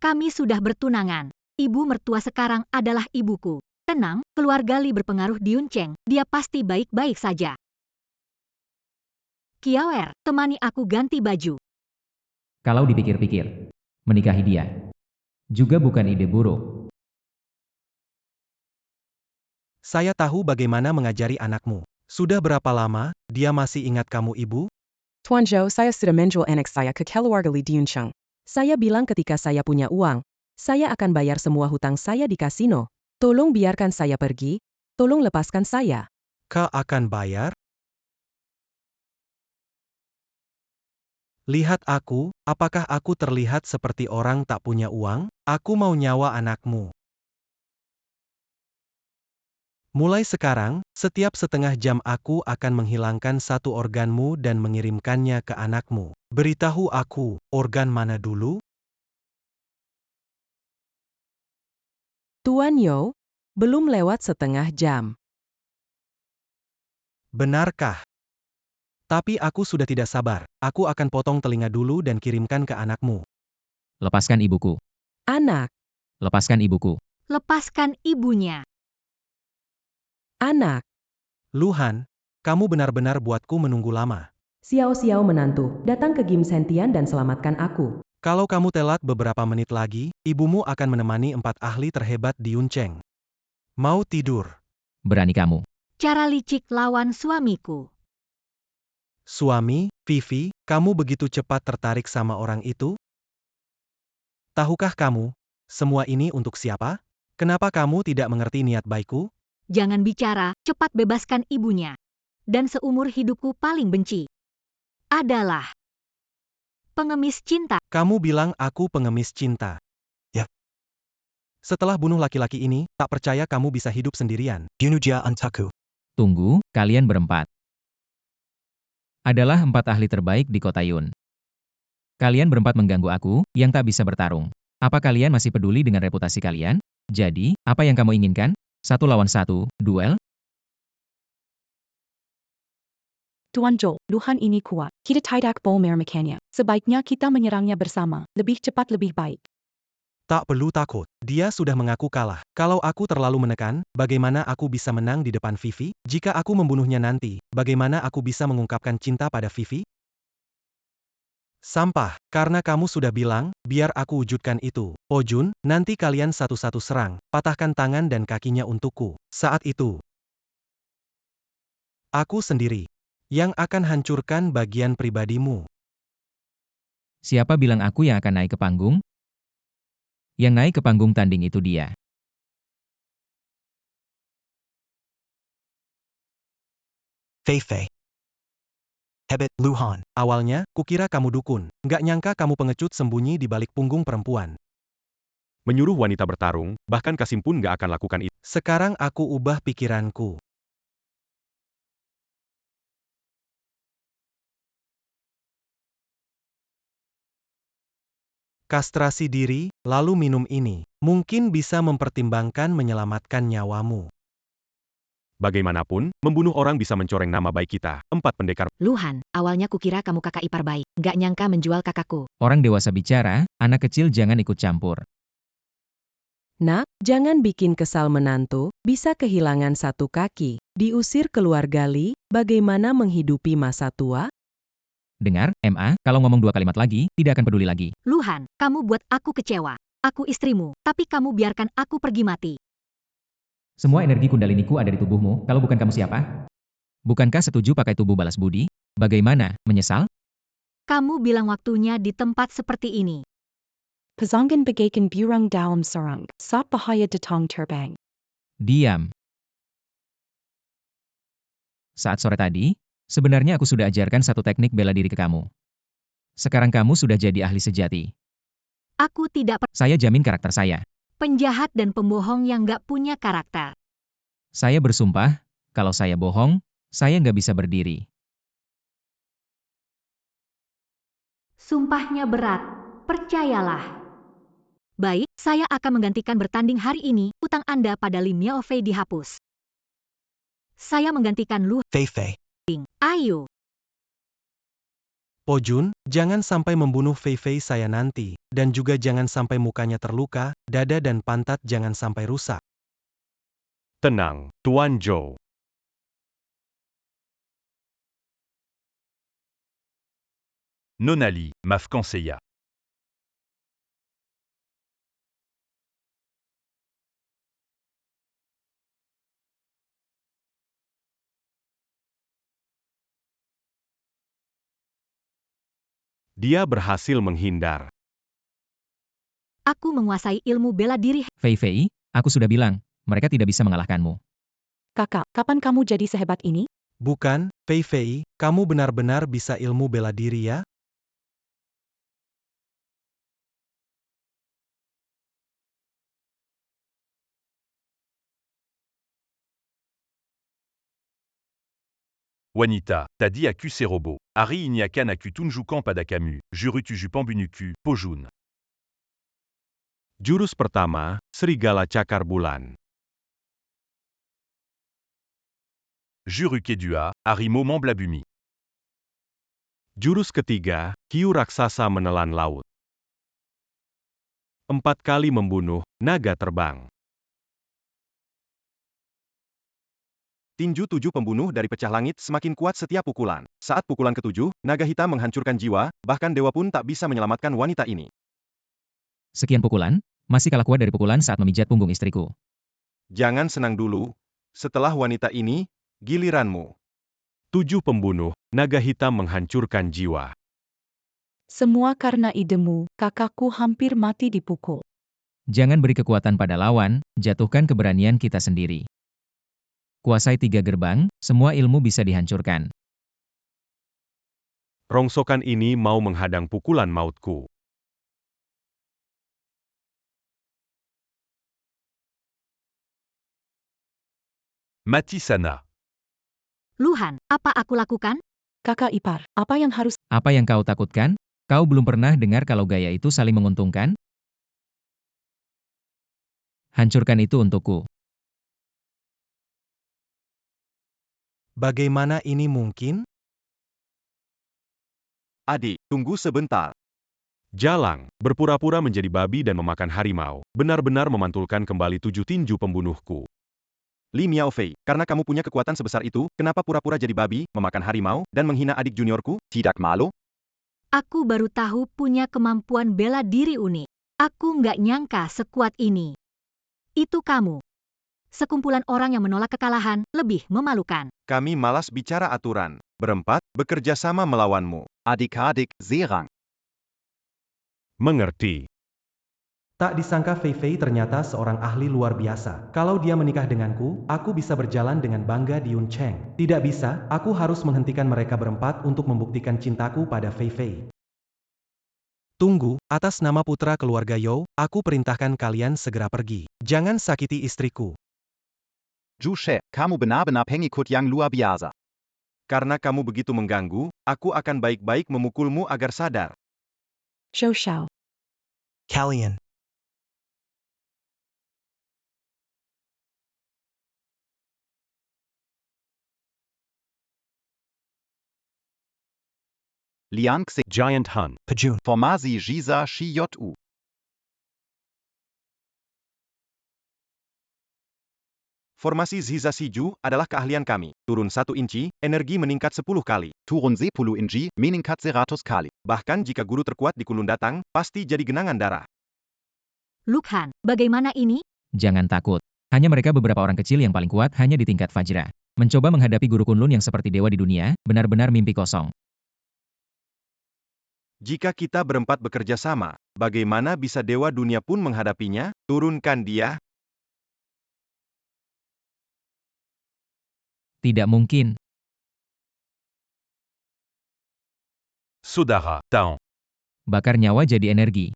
Kami sudah bertunangan. Ibu mertua sekarang adalah ibuku. Tenang, keluarga Li berpengaruh di Yuncheng. Dia pasti baik-baik saja. Kiawer, temani aku ganti baju. Kalau dipikir-pikir, menikahi dia juga bukan ide buruk. Saya tahu bagaimana mengajari anakmu. Sudah berapa lama, dia masih ingat kamu ibu? Tuan Zhou, saya sudah menjual anak saya ke keluarga Li di Yuncheng. Saya bilang ketika saya punya uang, saya akan bayar semua hutang saya di kasino. Tolong biarkan saya pergi, tolong lepaskan saya. Kau akan bayar? Lihat aku, apakah aku terlihat seperti orang tak punya uang? Aku mau nyawa anakmu. Mulai sekarang, setiap setengah jam aku akan menghilangkan satu organmu dan mengirimkannya ke anakmu. Beritahu aku, organ mana dulu? Tuan Yo, belum lewat setengah jam. Benarkah? Tapi aku sudah tidak sabar. Aku akan potong telinga dulu dan kirimkan ke anakmu. Lepaskan ibuku. Anak, Lepaskan ibuku. Lepaskan ibunya. anak. Luhan, kamu benar-benar buatku menunggu lama. Xiao menantu, datang ke Gim Sentian dan selamatkan aku. Kalau kamu telat beberapa menit lagi, ibumu akan menemani 4 ahli terhebat di Yuncheng. Mau tidur? Berani kamu. Cara licik lawan suamiku. Suami, Vivi, kamu begitu cepat tertarik sama orang itu? Tahukah kamu, semua ini untuk siapa? Kenapa kamu tidak mengerti niat baikku? Jangan bicara, cepat bebaskan ibunya. Dan seumur hidupku paling benci adalah pengemis cinta. Kamu bilang aku pengemis cinta. Ya. Setelah bunuh laki-laki ini, tak percaya kamu bisa hidup sendirian. Yunuja Antaku. Tunggu, kalian berempat. adalah 4 ahli terbaik di kota Yun. Kalian berempat mengganggu aku, yang tak bisa bertarung. Apa kalian masih peduli dengan reputasi kalian? Jadi, apa yang kamu inginkan? 1 lawan 1, duel? Tuan Zhou, Luhan ini kuat. Kita tidak boleh meremehkannya. Sebaiknya kita menyerangnya bersama. Lebih cepat lebih baik. Tak perlu takut, dia sudah mengaku kalah. Kalau aku terlalu menekan, bagaimana aku bisa menang di depan Vivi? Jika aku membunuhnya nanti, bagaimana aku bisa mengungkapkan cinta pada Vivi? Sampah, karena kamu sudah bilang, biar aku wujudkan itu. Po Jun, nanti kalian satu-satu serang, patahkan tangan dan kakinya untukku. Saat itu, aku sendiri yang akan hancurkan bagian pribadimu. Siapa bilang aku yang akan naik ke panggung? Yang naik ke panggung tanding itu dia. Fei Fei. Hebet, Luhan. Awalnya, kukira kamu dukun. Nggak nyangka kamu pengecut sembunyi di balik punggung perempuan. Menyuruh wanita bertarung, bahkan Kasim pun nggak akan lakukan itu. Sekarang aku ubah pikiranku. Kastrasi diri, lalu minum ini. Mungkin bisa mempertimbangkan menyelamatkan nyawamu. Bagaimanapun, membunuh orang bisa mencoreng nama baik kita. 4 pendekar. Luhan, awalnya kukira kamu kakak ipar baik. Nggak nyangka menjual kakakku. Orang dewasa bicara, anak kecil jangan ikut campur. Nak, jangan bikin kesal menantu, bisa kehilangan 1 kaki. Diusir keluarga Li, bagaimana menghidupi masa tua? Dengar, MA, kalau ngomong 2 kalimat lagi, tidak akan peduli lagi. Luhan, kamu buat aku kecewa. Aku istrimu, tapi kamu biarkan aku pergi mati. Semua energi kundaliniku ada di tubuhmu, kalau bukan kamu siapa? Bukankah setuju pakai tubuh balas budi? Bagaimana, menyesal? Kamu bilang waktunya di tempat seperti ini. Pasangan bagaikan burung dalam sarang. Saat bahaya datang terbang. Diam. Saat sore tadi, sebenarnya aku sudah ajarkan 1 teknik bela diri ke kamu. Sekarang kamu sudah jadi ahli sejati. Aku tidak Saya jamin karakter saya. penjahat dan pembohong yang nggak punya karakter. Saya bersumpah, kalau saya bohong, saya nggak bisa berdiri. Sumpahnya berat, percayalah. Baik, saya akan menggantikan bertanding hari ini, utang Anda pada Lim Yao Fei dihapus. Saya menggantikan Lu Fei Fei. Hing. Ayo. Po Jun, jangan sampai membunuh Fei Fei saya nanti, dan juga jangan sampai mukanya terluka, dada dan pantat jangan sampai rusak. Tenang, Tuan Zhou. Nonali, Maf Kanseya. Dia berhasil menghindar. Aku menguasai ilmu bela diri. Fei Fei, aku sudah bilang, mereka tidak bisa mengalahkanmu. Kakak, kapan kamu jadi sehebat ini? Bukan, Fei Fei, kamu benar-benar bisa ilmu bela diri ya? Wanita, Tadi Aku Serobo. Ari Inyakan Aku Tunjukan Padakamu. Juru Tuju Pambunuku, Pojun. Jurus pertama, Serigala Cakar Bulan. Juru Kedua, Arimo Mamblabumi. Jurus ketiga, Hiu Raksasa Menelan Laut. 4 kali membunuh, naga terbang. Tinju 7 pembunuh dari pecah langit semakin kuat setiap pukulan. Saat pukulan ke-7, naga hitam menghancurkan jiwa, bahkan dewa pun tak bisa menyelamatkan wanita ini. Sekian pukulan, masih kalah kuat dari pukulan saat memijat punggung istriku. Jangan senang dulu. Setelah wanita ini, giliranmu. 7 pembunuh, naga hitam menghancurkan jiwa. Semua karena idemu, kakakku hampir mati dipukul. Jangan beri kekuatan pada lawan, jatuhkan keberanian kita sendiri. Kuasai 3 gerbang, semua ilmu bisa dihancurkan. Rongsokan ini mau menghadang pukulan mautku. Matisana. Luhan, apa aku lakukan? Kakak ipar, apa yang harus Apa yang kau takutkan? Kau belum pernah dengar kalau gaya itu saling menguntungkan? Hancurkan itu untukku. Bagaimana ini mungkin? Adik, tunggu sebentar. Jalang, berpura-pura menjadi babi dan memakan harimau, benar-benar memantulkan kembali 7 tinju pembunuhku. Li Miaofei, karena kamu punya kekuatan sebesar itu, kenapa pura-pura jadi babi, memakan harimau, dan menghina adik juniorku? Tidak malu? Aku baru tahu punya kemampuan bela diri unik. Aku nggak nyangka sekuat ini. Itu kamu. Sekumpulan orang yang menolak kekalahan lebih memalukan. Kami malas bicara aturan. Berempat, bekerja sama melawanmu. Adik-adik, Zerang. Mengerti. Tak disangka Fei Fei ternyata seorang ahli luar biasa. Kalau dia menikah denganku, aku bisa berjalan dengan bangga di Yuncheng. Tidak bisa, aku harus menghentikan mereka berempat untuk membuktikan cintaku pada Fei Fei. Tunggu, atas nama putra keluarga You, aku perintahkan kalian segera pergi. Jangan sakiti istriku. Jushe, kamu benar-benar pengikut yang luar biasa. Karena kamu begitu mengganggu, aku akan baik-baik memukulmu agar sadar. Shou Shao? Kalian. Liang Xe, Giant Hun. Pajun. Formasi Jiza Shiyu. Formasi Ziza Shiju adalah keahlian kami. Turun 1 inci, energi meningkat 10 kali. Turun 10 inci, meningkat 100 kali. Bahkan jika guru terkuat di Kulun datang, pasti jadi genangan darah. Lukhan, bagaimana ini? Jangan takut. Hanya mereka beberapa orang kecil yang paling kuat hanya di tingkat Fajra. Mencoba menghadapi guru Kunlun yang seperti dewa di dunia, benar-benar mimpi kosong. Jika kita berempat bekerja sama, bagaimana bisa dewa dunia pun menghadapinya? Turunkan dia. Tidak mungkin. Sodara, Taon. Bakar nyawa jadi energi.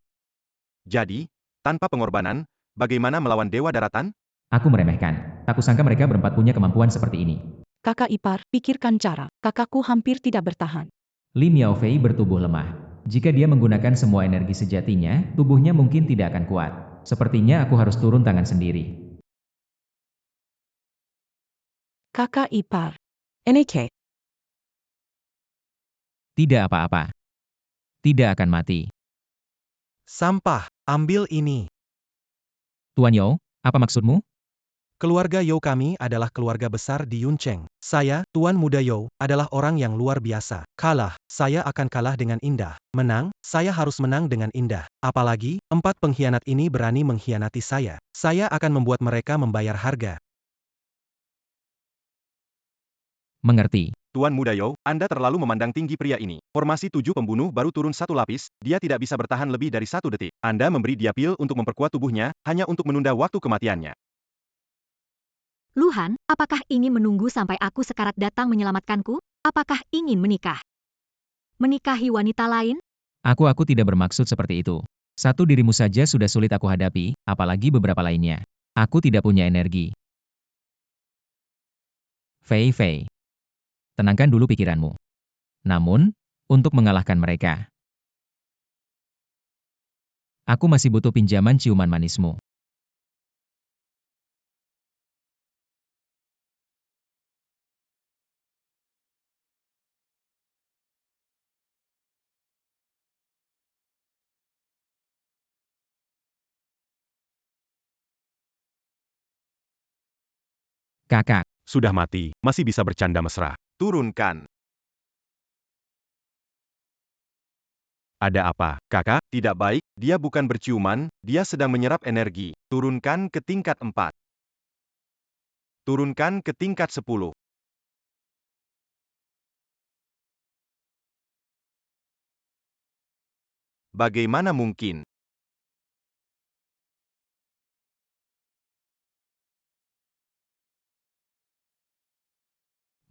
Jadi, tanpa pengorbanan, bagaimana melawan dewa daratan? Aku meremehkan. Tak kusangka mereka berempat punya kemampuan seperti ini. Kakak ipar, pikirkan cara. Kakakku hampir tidak bertahan. Li Miaofei bertubuh lemah. Jika dia menggunakan semua energi sejatinya, tubuhnya mungkin tidak akan kuat. Sepertinya aku harus turun tangan sendiri. Kakak ipar. NK. Tidak apa-apa. Tidak akan mati. Sampah, ambil ini. Tuan You, apa maksudmu? Keluarga You kami adalah keluarga besar di Yuncheng. Saya, Tuan Muda You, adalah orang yang luar biasa. Kalah, saya akan kalah dengan indah. Menang, saya harus menang dengan indah. Apalagi, 4 pengkhianat ini berani mengkhianati saya. Saya akan membuat mereka membayar harga. Mengerti. Tuan Muda Yo, Anda terlalu memandang tinggi pria ini. Formasi 7 pembunuh baru turun 1 lapis, dia tidak bisa bertahan lebih dari 1 detik. Anda memberi dia pil untuk memperkuat tubuhnya, hanya untuk menunda waktu kematiannya. Luhan, apakah ingin menunggu sampai aku sekarat datang menyelamatkanku? Apakah ingin menikah? Menikahi wanita lain? Aku tidak bermaksud seperti itu. Satu dirimu saja sudah sulit aku hadapi, apalagi beberapa lainnya. Aku tidak punya energi. Fei Fei. Tenangkan dulu pikiranmu. Namun, untuk mengalahkan mereka, aku masih butuh pinjaman ciuman manismu. Kakak, Sudah mati, masih bisa bercanda mesra. Turunkan. Ada apa, kakak? Tidak baik, dia bukan berciuman, dia sedang menyerap energi. Turunkan ke tingkat 4. Turunkan ke tingkat 10. Bagaimana mungkin?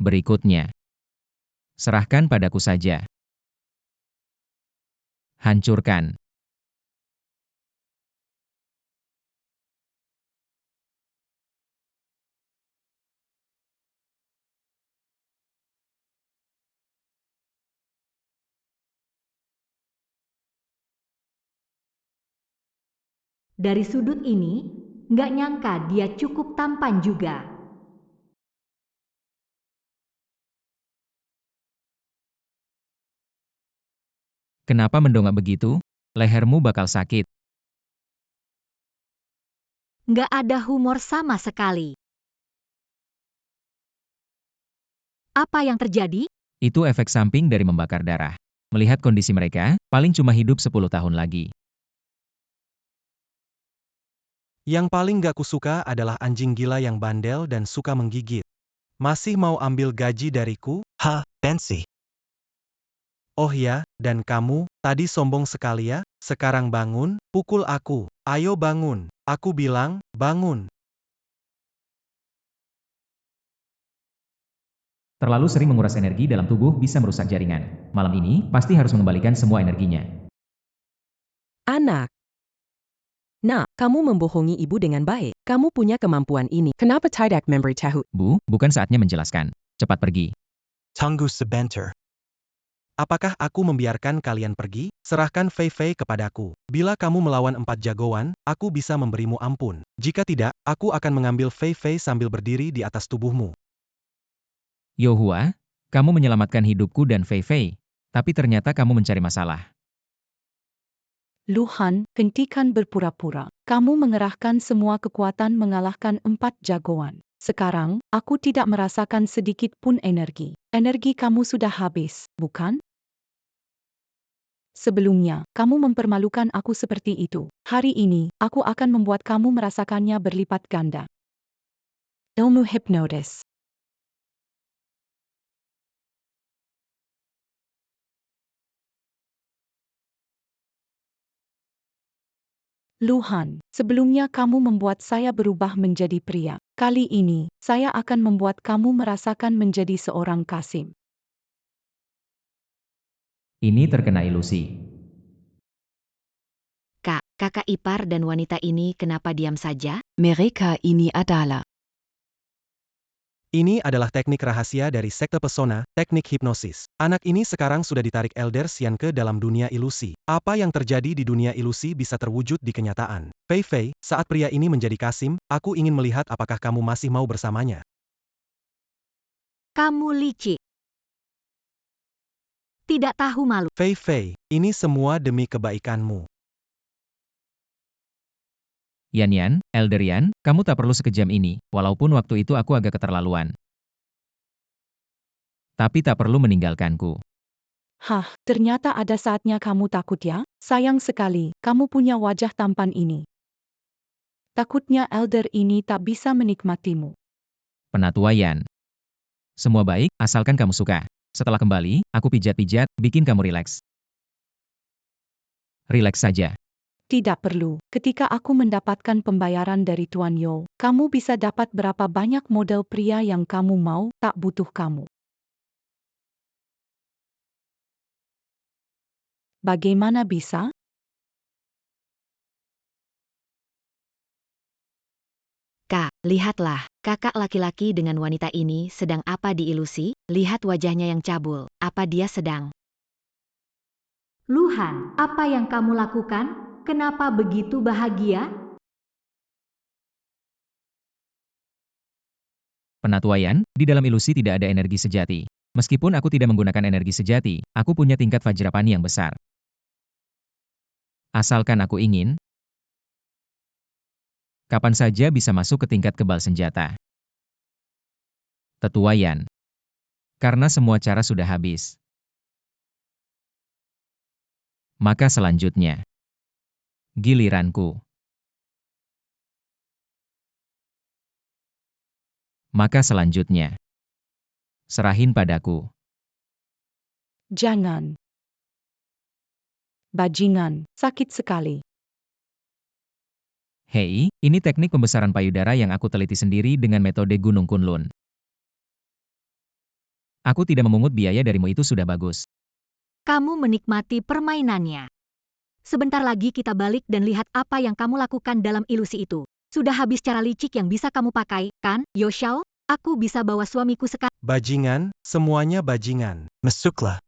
berikutnya. Serahkan padaku saja. Hancurkan. Dari sudut ini, nggak nyangka dia cukup tampan juga. Kenapa mendongak begitu? Lehermu bakal sakit. Nggak ada humor sama sekali. Apa yang terjadi? Itu efek samping dari membakar darah. Melihat kondisi mereka, paling cuma hidup 10 tahun lagi. Yang paling gak kusuka adalah anjing gila yang bandel dan suka menggigit. Masih mau ambil gaji dariku? Ha, Bensi. Oh ya, dan kamu, tadi sombong sekali ya, sekarang bangun, pukul aku. Ayo bangun, aku bilang, bangun. Terlalu sering menguras energi dalam tubuh bisa merusak jaringan. Malam ini, pasti harus mengembalikan semua energinya. Anak. Nak, kamu membohongi ibu dengan baik. Kamu punya kemampuan ini. Kenapa tidak memberitahu? Bu, bukan saatnya menjelaskan. Cepat pergi. Tunggu sebentar. Apakah aku membiarkan kalian pergi? Serahkan Fei Fei kepadaku. Bila kamu melawan 4 jagoan, aku bisa memberimu ampun. Jika tidak, aku akan mengambil Fei Fei sambil berdiri di atas tubuhmu. Yohua, kamu menyelamatkan hidupku dan Fei Fei. Tapi ternyata kamu mencari masalah. Lu Han, hentikan berpura-pura. Kamu mengerahkan semua kekuatan mengalahkan 4 jagoan. Sekarang, aku tidak merasakan sedikit pun energi. Energi kamu sudah habis, bukan? Sebelumnya, kamu mempermalukan aku seperti itu. Hari ini, aku akan membuat kamu merasakannya berlipat ganda. Ilmu hipnotis. Lu Han, sebelumnya kamu membuat saya berubah menjadi pria. Kali ini, saya akan membuat kamu merasakan menjadi seorang Kasim. Ini terkena ilusi. Kak, kakak ipar dan wanita ini kenapa diam saja? Mereka ini adalah Ini adalah teknik rahasia dari sekte pesona, teknik hipnosis. Anak ini sekarang sudah ditarik Elder Xian ke dalam dunia ilusi. Apa yang terjadi di dunia ilusi bisa terwujud di kenyataan. Fei Fei, saat pria ini menjadi Kasim, aku ingin melihat apakah kamu masih mau bersamanya. Kamu licik. Tidak tahu malu. Fei Fei, ini semua demi kebaikanmu. Yan, Elder Yan, kamu tak perlu sekejam ini, walaupun waktu itu aku agak keterlaluan. Tapi tak perlu meninggalkanku. Hah, ternyata ada saatnya kamu takut ya? Sayang sekali, kamu punya wajah tampan ini. Takutnya Elder ini tak bisa menikmatimu. Penatua Yan. Semua baik, asalkan kamu suka. Setelah kembali, aku pijat-pijat, bikin kamu rileks. Rileks saja. Tidak perlu. Ketika aku mendapatkan pembayaran dari Tuan Yo, kamu bisa dapat berapa banyak model pria yang kamu mau, tak butuh kamu. Bagaimana bisa? Kak, lihatlah, kakak laki-laki dengan wanita ini sedang apa di ilusi? Lihat wajahnya yang cabul, apa dia sedang? Lu Han, apa yang kamu lakukan? Kenapa begitu bahagia? Penatua Yan, di dalam ilusi tidak ada energi sejati. Meskipun aku tidak menggunakan energi sejati, aku punya tingkat Vajrapani yang besar. Asalkan aku ingin, kapan saja bisa masuk ke tingkat kebal senjata. Tetua Yan. Karena semua cara sudah habis. Maka selanjutnya, giliranku. Maka selanjutnya, serahin padaku. Jangan. Bajingan, sakit sekali. Hei, ini teknik pembesaran payudara yang aku teliti sendiri dengan metode Gunung Kunlun. Aku tidak memungut biaya darimu, itu sudah bagus. Kamu menikmati permainannya. Sebentar lagi kita balik dan lihat apa yang kamu lakukan dalam ilusi itu. Sudah habis cara licik yang bisa kamu pakai, kan, Yo Xiao? Aku bisa bawa suamiku sekarang. Bajingan, semuanya bajingan. Masuklah.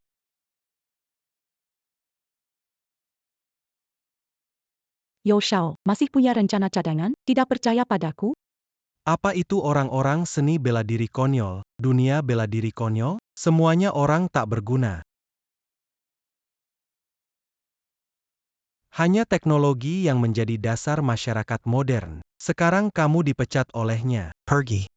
Yo Shao, masih punya rencana cadangan? Tidak percaya padaku? Apa itu orang-orang seni bela diri konyol, dunia bela diri konyol? Semuanya orang tak berguna. Hanya teknologi yang menjadi dasar masyarakat modern. Sekarang kamu dipecat olehnya. Pergi.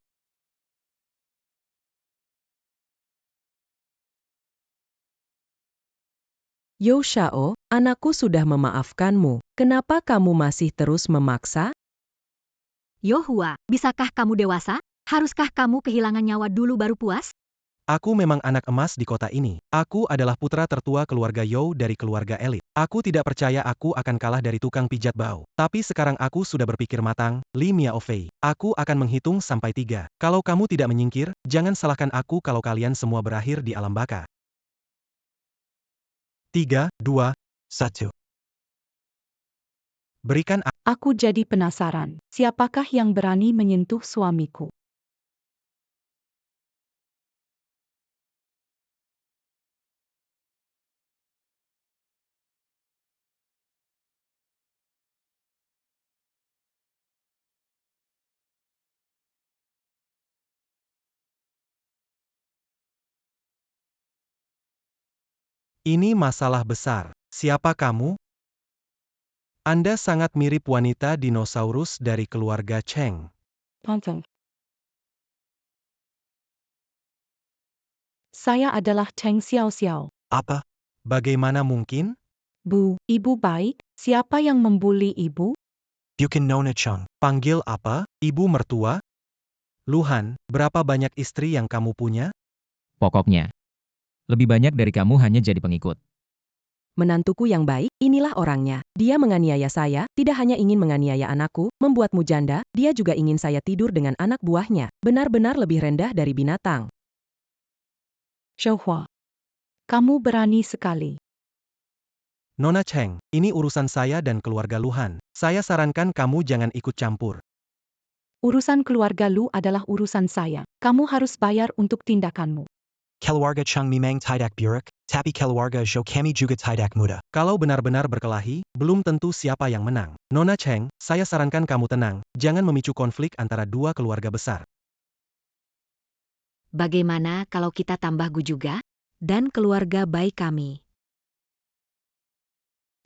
Yo Shao, anakku sudah memaafkanmu. Kenapa kamu masih terus memaksa? Yohua, bisakah kamu dewasa? Haruskah kamu kehilangan nyawa dulu baru puas? Aku memang anak emas di kota ini. Aku adalah putra tertua keluarga You dari keluarga elit. Aku tidak percaya aku akan kalah dari tukang pijat bau. Tapi sekarang aku sudah berpikir matang, Li Miaofei. Aku akan menghitung sampai 3. Kalau kamu tidak menyingkir, jangan salahkan aku kalau kalian semua berakhir di alam baka. 3, 2, 1. Berikan Aku jadi penasaran, siapakah yang berani menyentuh suamiku? Ini masalah besar. Siapa kamu? Anda sangat mirip wanita dinosaurus dari keluarga Cheng. Pantang. Saya adalah Cheng Xiao Xiao. Apa? Bagaimana mungkin? Bu, ibu baik, siapa yang membuli ibu? Bukan Nona Chung. Panggil apa? Ibu mertua? Luhan, berapa banyak istri yang kamu punya? Pokoknya, lebih banyak dari kamu hanya jadi pengikut. Menantuku yang baik, inilah orangnya. Dia menganiaya saya, tidak hanya ingin menganiaya anakku, membuatmu janda, dia juga ingin saya tidur dengan anak buahnya. Benar-benar lebih rendah dari binatang. Zhouhua. Kamu berani sekali. Nona Cheng, ini urusan saya dan keluarga Luhan. Saya sarankan kamu jangan ikut campur. Urusan keluarga Lu adalah urusan saya. Kamu harus bayar untuk tindakanmu. Keluarga Chung memang tidak buruk, tapi keluarga Zhou kami juga tidak mudah. Kalau benar-benar berkelahi, belum tentu siapa yang menang. Nona Cheng, saya sarankan kamu tenang, jangan memicu konflik antara dua keluarga besar. Bagaimana kalau kita tambah Gu juga? Dan keluarga baik kami.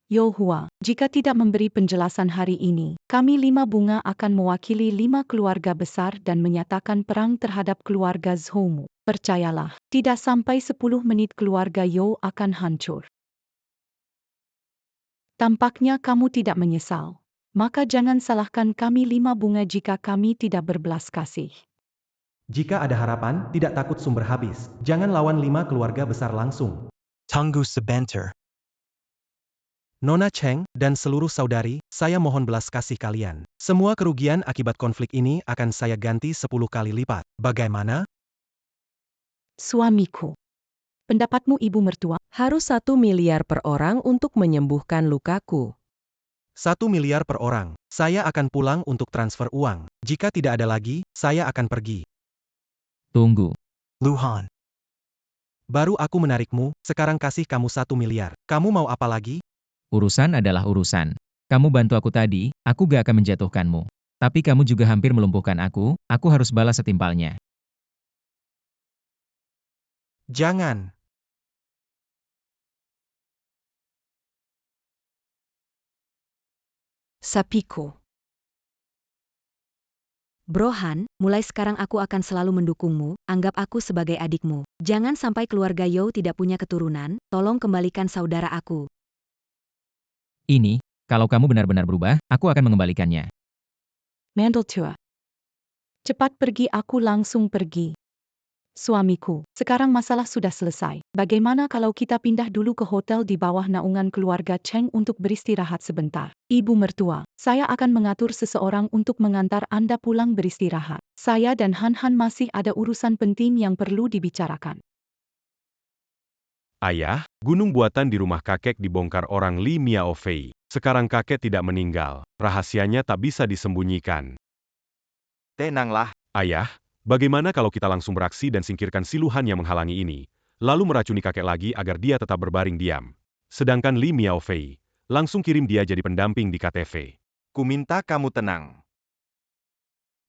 Yohua, jika tidak memberi penjelasan hari ini, kami 5 bunga akan mewakili 5 keluarga besar dan menyatakan perang terhadap keluarga Zhoumu. Percayalah, tidak sampai 10 menit keluarga Yo akan hancur. Tampaknya kamu tidak menyesal. Maka jangan salahkan kami 5 bunga jika kami tidak berbelas kasih. Jika ada harapan, tidak takut sumber habis. Jangan lawan 5 keluarga besar langsung. Tunggu sebentar. Nona Cheng, dan seluruh saudari, saya mohon belas kasih kalian. Semua kerugian akibat konflik ini akan saya ganti 10 kali lipat. Bagaimana? Suamiku. Pendapatmu ibu mertua? Harus 1 miliar per orang untuk menyembuhkan lukaku. 1 miliar per orang. Saya akan pulang untuk transfer uang. Jika tidak ada lagi, saya akan pergi. Tunggu. Luhan. Baru aku menarikmu, sekarang kasih kamu 1 miliar. Kamu mau apa lagi? Urusan adalah urusan. Kamu bantu aku tadi, aku gak akan menjatuhkanmu. Tapi kamu juga hampir melumpuhkan aku harus balas setimpalnya. Jangan. Sapiku. Brohan, mulai sekarang aku akan selalu mendukungmu, anggap aku sebagai adikmu. Jangan sampai keluarga Yo tidak punya keturunan, tolong kembalikan saudara aku. Ini, kalau kamu benar-benar berubah, aku akan mengembalikannya. Mandeltua. Cepat pergi, aku langsung pergi. Suamiku, sekarang masalah sudah selesai. Bagaimana kalau kita pindah dulu ke hotel di bawah naungan keluarga Cheng untuk beristirahat sebentar? Ibu mertua, saya akan mengatur seseorang untuk mengantar Anda pulang beristirahat. Saya dan Han Han masih ada urusan penting yang perlu dibicarakan. Ayah, gunung buatan di rumah kakek dibongkar orang Li Miaofei. Sekarang kakek tidak meninggal. Rahasianya tak bisa disembunyikan. Tenanglah. Ayah, bagaimana kalau kita langsung beraksi dan singkirkan si Luhan yang menghalangi ini, lalu meracuni kakek lagi agar dia tetap berbaring diam. Sedangkan Li Miaofei, Langsung kirim dia jadi pendamping di KTV. Kuminta kamu tenang.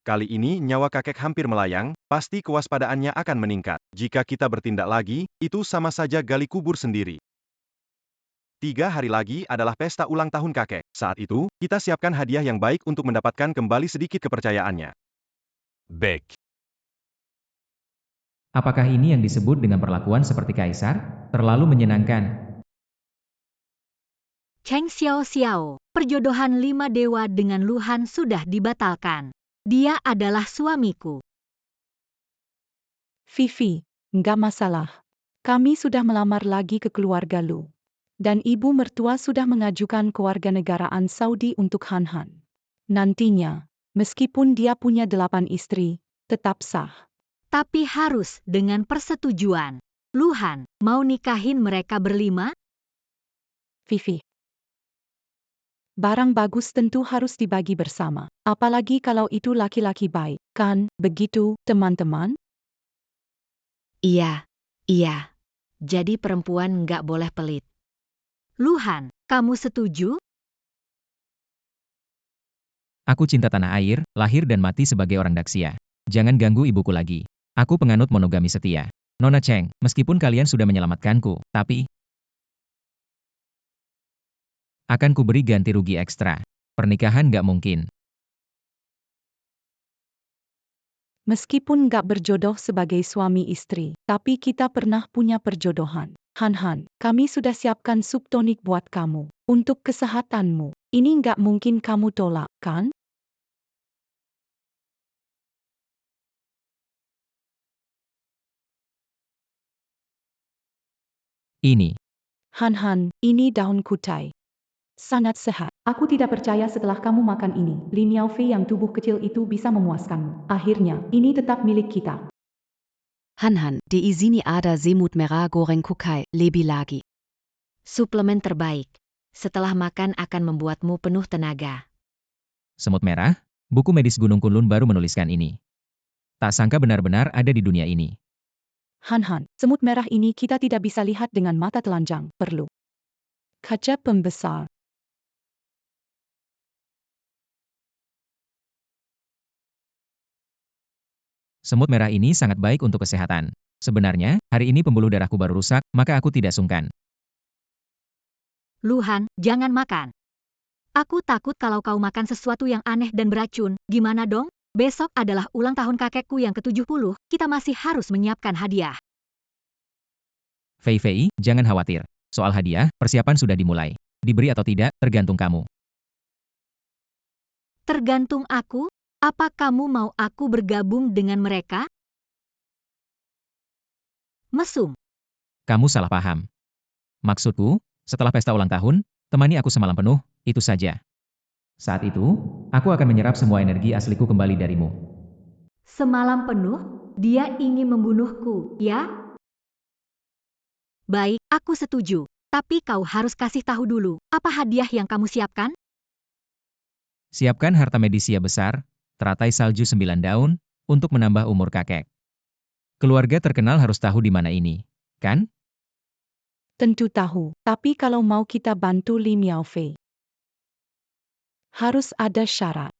Kali ini nyawa kakek hampir melayang, pasti kewaspadaannya akan meningkat. Jika kita bertindak lagi, itu sama saja gali kubur sendiri. 3 hari lagi adalah pesta ulang tahun kakek. Saat itu, kita siapkan hadiah yang baik untuk mendapatkan kembali sedikit kepercayaannya. Baik. Apakah ini yang disebut dengan perlakuan seperti kaisar? Terlalu menyenangkan. Cheng Xiao Xiao, perjodohan 5 dewa dengan Luhan sudah dibatalkan. Dia adalah suamiku. Fifi, nggak masalah. Kami sudah melamar lagi ke keluarga Lu. Dan ibu mertua sudah mengajukan kewarganegaraan Saudi untuk Han Han. Nantinya, meskipun dia punya 8 istri, tetap sah. Tapi harus dengan persetujuan. Luhan, mau nikahin mereka berlima? Fifi. Barang bagus tentu harus dibagi bersama. Apalagi kalau itu laki-laki baik, kan? Begitu, teman-teman? Iya. Jadi perempuan nggak boleh pelit. Luhan, kamu setuju? Aku cinta tanah air, lahir dan mati sebagai orang Daxia. Jangan ganggu ibuku lagi. Aku penganut monogami setia. Nona Cheng, meskipun kalian sudah menyelamatkanku, tapi akan kuberi ganti rugi ekstra. Pernikahan nggak mungkin. Meskipun nggak berjodoh sebagai suami istri, tapi kita pernah punya perjodohan. Han Han, kami sudah siapkan sup tonik buat kamu. Untuk kesehatanmu. Ini nggak mungkin kamu tolak, kan? Ini. Han Han, ini daun kutai. Sangat sehat. Aku tidak percaya setelah kamu makan ini, Lin Yaofei yang tubuh kecil itu bisa memuaskanmu. Akhirnya, ini tetap milik kita. Han Han, diizini ada semut merah goreng kukai, lebih lagi. Suplemen terbaik. Setelah makan akan membuatmu penuh tenaga. Semut merah? Buku medis Gunung Kunlun baru menuliskan ini. Tak sangka benar-benar ada di dunia ini. Han Han, semut merah ini kita tidak bisa lihat dengan mata telanjang, perlu kaca pembesar. Semut merah ini sangat baik untuk kesehatan. Sebenarnya, hari ini pembuluh darahku baru rusak, maka aku tidak sungkan. Luhan, jangan makan. Aku takut kalau kau makan sesuatu yang aneh dan beracun. Gimana dong? Besok adalah ulang tahun kakekku yang ke-70, kita masih harus menyiapkan hadiah. Fei Fei, jangan khawatir. Soal hadiah, persiapan sudah dimulai. Diberi atau tidak, tergantung kamu. Tergantung aku? Apa kamu mau aku bergabung dengan mereka? Mesum. Kamu salah paham. Maksudku, setelah pesta ulang tahun, temani aku semalam penuh, itu saja. Saat itu, aku akan menyerap semua energi asliku kembali darimu. Semalam penuh, dia ingin membunuhku, ya? Baik, aku setuju. Tapi kau harus kasih tahu dulu, apa hadiah yang kamu siapkan? Siapkan harta medisia besar, teratai salju 9 daun, untuk menambah umur kakek. Keluarga terkenal harus tahu di mana ini, kan? Tentu tahu, tapi kalau mau kita bantu Lim Yaofei, harus ada syarat.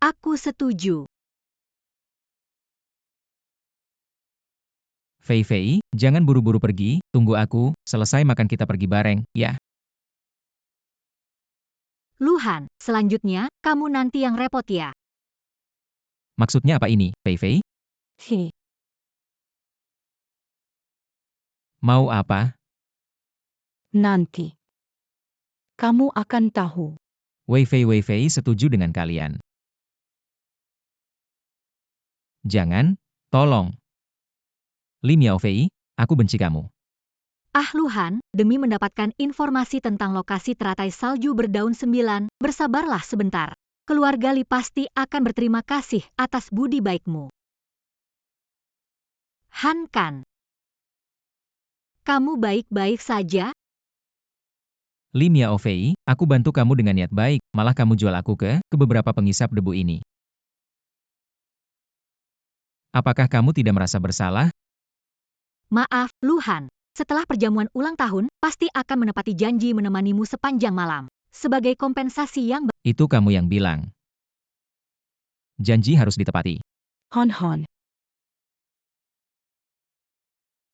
Aku setuju. Fei Fei, jangan buru-buru pergi, tunggu aku, selesai makan kita pergi bareng, ya? Luhan, selanjutnya, kamu nanti yang repot ya. Maksudnya apa ini, Fei Fei? Hi, Mau apa? nanti. Kamu akan tahu. Wei Fei setuju dengan kalian. Jangan, tolong. Lim Yaofei, aku benci kamu. Ah Luhan, demi mendapatkan informasi tentang lokasi teratai salju berdaun 9, bersabarlah sebentar. Keluarga Li pasti akan berterima kasih atas budi baikmu. Han Kan. Kamu baik-baik saja? Lim Yaofei, aku bantu kamu dengan niat baik, malah kamu jual aku ke beberapa pengisap debu ini. Apakah kamu tidak merasa bersalah? Maaf, Luhan. Setelah perjamuan ulang tahun, pasti akan menepati janji menemanimu sepanjang malam. Sebagai kompensasi yang Itu kamu yang bilang. Janji harus ditepati. Hon Hon.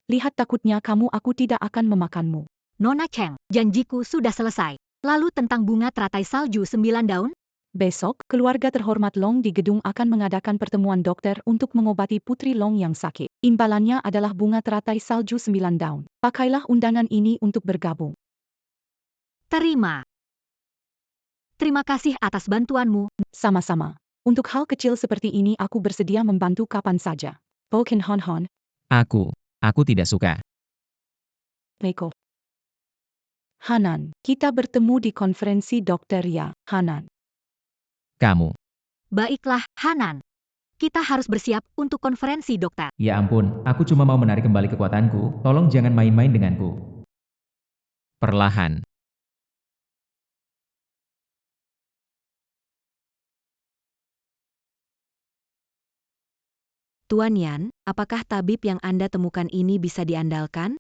Lihat takutnya kamu aku tidak akan memakanmu. Nona Cheng, janjiku sudah selesai. Lalu tentang bunga teratai salju 9 daun? Besok, keluarga terhormat Long di gedung akan mengadakan pertemuan dokter untuk mengobati Putri Long yang sakit. Imbalannya adalah bunga teratai salju 9 daun. Pakailah undangan ini untuk bergabung. Terima. Terima kasih atas bantuanmu. Sama-sama. Untuk hal kecil seperti ini aku bersedia membantu kapan saja. Boken Hon Hon. Aku tidak suka. Leko. Hanan, kita bertemu di konferensi dokter ya, Hanan. Kamu. Baiklah, Hanan. Kita harus bersiap untuk konferensi dokter. Ya ampun, aku cuma mau menarik kembali kekuatanku, tolong jangan main-main denganku. Perlahan. Tuan Yan, apakah tabib yang Anda temukan ini bisa diandalkan?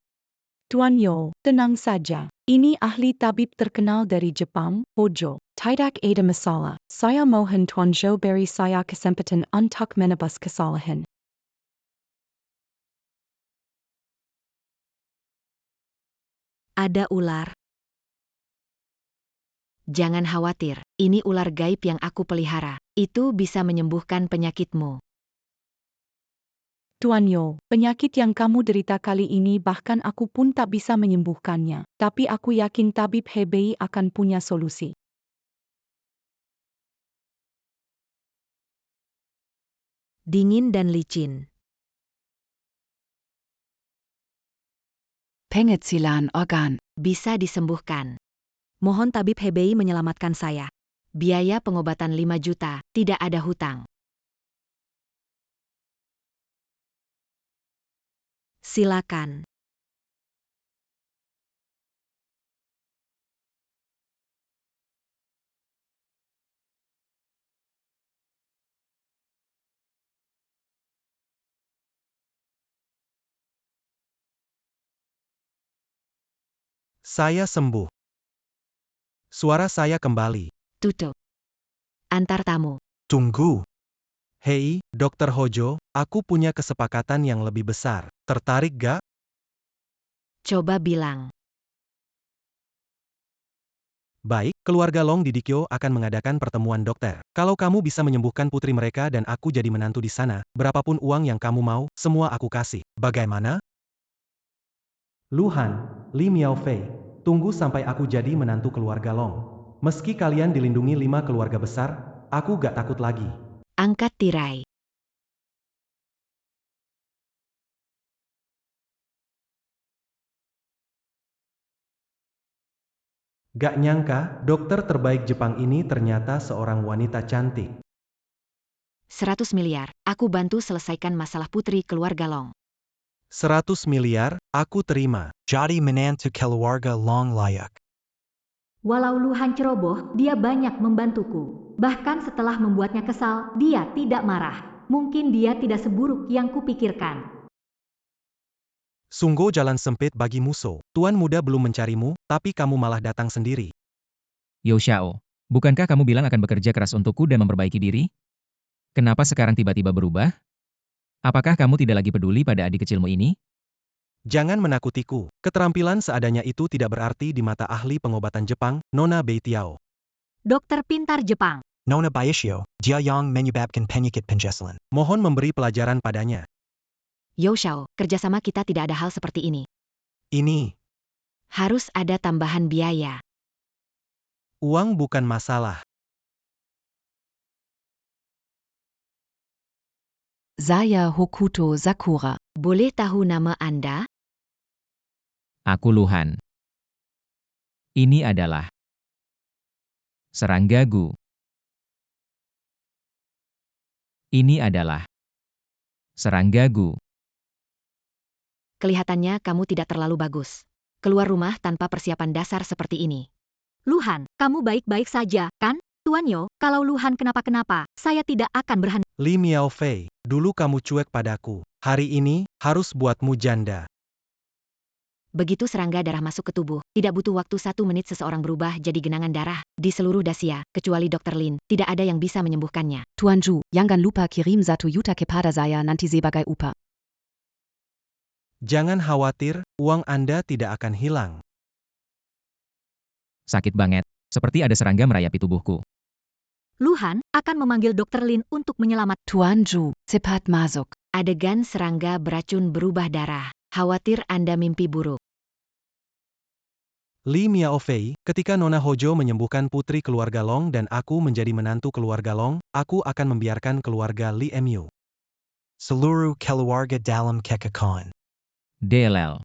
Tuan Yo, tenang saja. Ini ahli tabib terkenal dari Jepang, Hojo. Tidak ada masalah. Saya mohon Tuan Jo beri saya kesempatan untuk menebus kesalahan. Ada ular. Jangan khawatir, ini ular gaib yang aku pelihara. Itu bisa menyembuhkan penyakitmu. Tuan Yo, penyakit yang kamu derita kali ini bahkan aku pun tak bisa menyembuhkannya. Tapi aku yakin tabib Hebei akan punya solusi. Dingin dan licin. Pengezilan organ. Bisa disembuhkan. Mohon tabib Hebei menyelamatkan saya. Biaya pengobatan 5 juta, tidak ada hutang. Silakan. Saya sembuh. Suara saya kembali. Tutup. Antar tamu. Tunggu. Hei, Dr. Hojo, aku punya kesepakatan yang lebih besar. Tertarik gak? Coba bilang. Baik, keluarga Long di Dikyo akan mengadakan pertemuan dokter. Kalau kamu bisa menyembuhkan putri mereka dan aku jadi menantu di sana, berapapun uang yang kamu mau, semua aku kasih. Bagaimana? Luhan, Li Miaofei, tunggu sampai aku jadi menantu keluarga Long. Meski kalian dilindungi 5 keluarga besar, aku gak takut lagi. Angkat tirai. Gak nyangka, dokter terbaik Jepang ini ternyata seorang wanita cantik. 100 miliar, aku bantu selesaikan masalah putri keluarga Long. 100 miliar, aku terima. Jadi menantu keluarga Long layak. Walau Luhan ceroboh, dia banyak membantuku. Bahkan setelah membuatnya kesal, dia tidak marah. Mungkin dia tidak seburuk yang kupikirkan. Sungguh jalan sempit bagi musuh. Tuan muda belum mencarimu, tapi kamu malah datang sendiri. Yo Xiao, bukankah kamu bilang akan bekerja keras untukku dan memperbaiki diri? Kenapa sekarang tiba-tiba berubah? Apakah kamu tidak lagi peduli pada adik kecilmu ini? Jangan menakutiku. Keterampilan seadanya itu tidak berarti di mata ahli pengobatan Jepang, Nona Beitiao. Dokter pintar Jepang. Nona Baishio, dia yang menyebabkan penyakit pengeselan. Mohon memberi pelajaran padanya. Yo Xiao, kerjasama kita tidak ada hal seperti ini. Ini, Harus ada tambahan biaya. uang bukan masalah. Saya Hokuto Sakura. Boleh tahu nama Anda? Aku Luhan. Ini adalah serangga Gu. Ini adalah serangga Gu. Kelihatannya kamu tidak terlalu bagus. Keluar rumah tanpa persiapan dasar seperti ini. Luhan, kamu baik-baik saja, kan? Tuan Yo, kalau Luhan kenapa-kenapa, saya tidak akan berhenti. Li Miaofei, dulu kamu cuek padaku. Hari ini, harus buatmu janda. Begitu serangga darah masuk ke tubuh, tidak butuh waktu 1 menit seseorang berubah jadi genangan darah. Di seluruh Dacia, kecuali Dr. Lin, tidak ada yang bisa menyembuhkannya. Tuan Zhu, jangan lupa kirim 1 juta kepada saya nanti sebagai upah. Jangan khawatir, uang Anda tidak akan hilang. Sakit banget, seperti ada serangga merayapi tubuhku. Luhan akan memanggil Dr. Lin untuk menyelamatkan. Tuan Zhu, cepat masuk. Adegan serangga beracun berubah darah. Khawatir Anda mimpi buruk. Li Miaofei, ketika Nona Hojo menyembuhkan putri keluarga Long dan aku menjadi menantu keluarga Long, aku akan membiarkan keluarga Li Mu. Seluruh keluarga dalam kekekaon. DLL.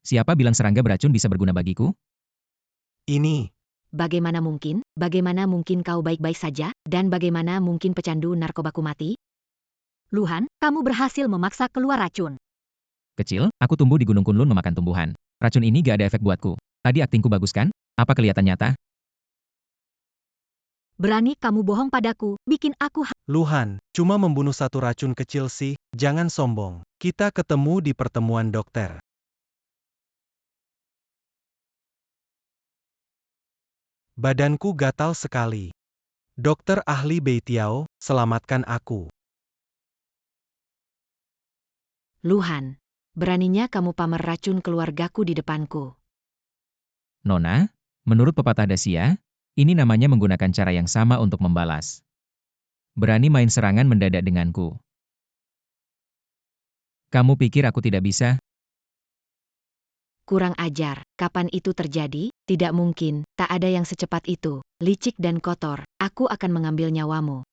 Siapa bilang serangga beracun bisa berguna bagiku? Ini, Bagaimana mungkin kau baik-baik saja, dan bagaimana mungkin pecandu narkobaku mati? Luhan, kamu berhasil memaksa keluar racun. Kecil, aku tumbuh di Gunung Kunlun memakan tumbuhan. Racun ini gak ada efek buatku. Tadi aktingku bagus kan? Apa kelihatan nyata? Berani kamu bohong padaku, bikin aku Luhan, cuma membunuh satu racun kecil sih, jangan sombong. Kita ketemu di pertemuan dokter. Badanku gatal sekali. Dokter ahli Beitiao, selamatkan aku. Luhan, beraninya kamu pamer racun keluargaku di depanku. Nona, menurut pepatah Dacia, ini namanya menggunakan cara yang sama untuk membalas. Berani main serangan mendadak denganku. Kamu pikir aku tidak bisa? Kurang ajar, kapan itu terjadi? Tidak mungkin, tak ada yang secepat itu. Licik dan kotor, aku akan mengambil nyawamu.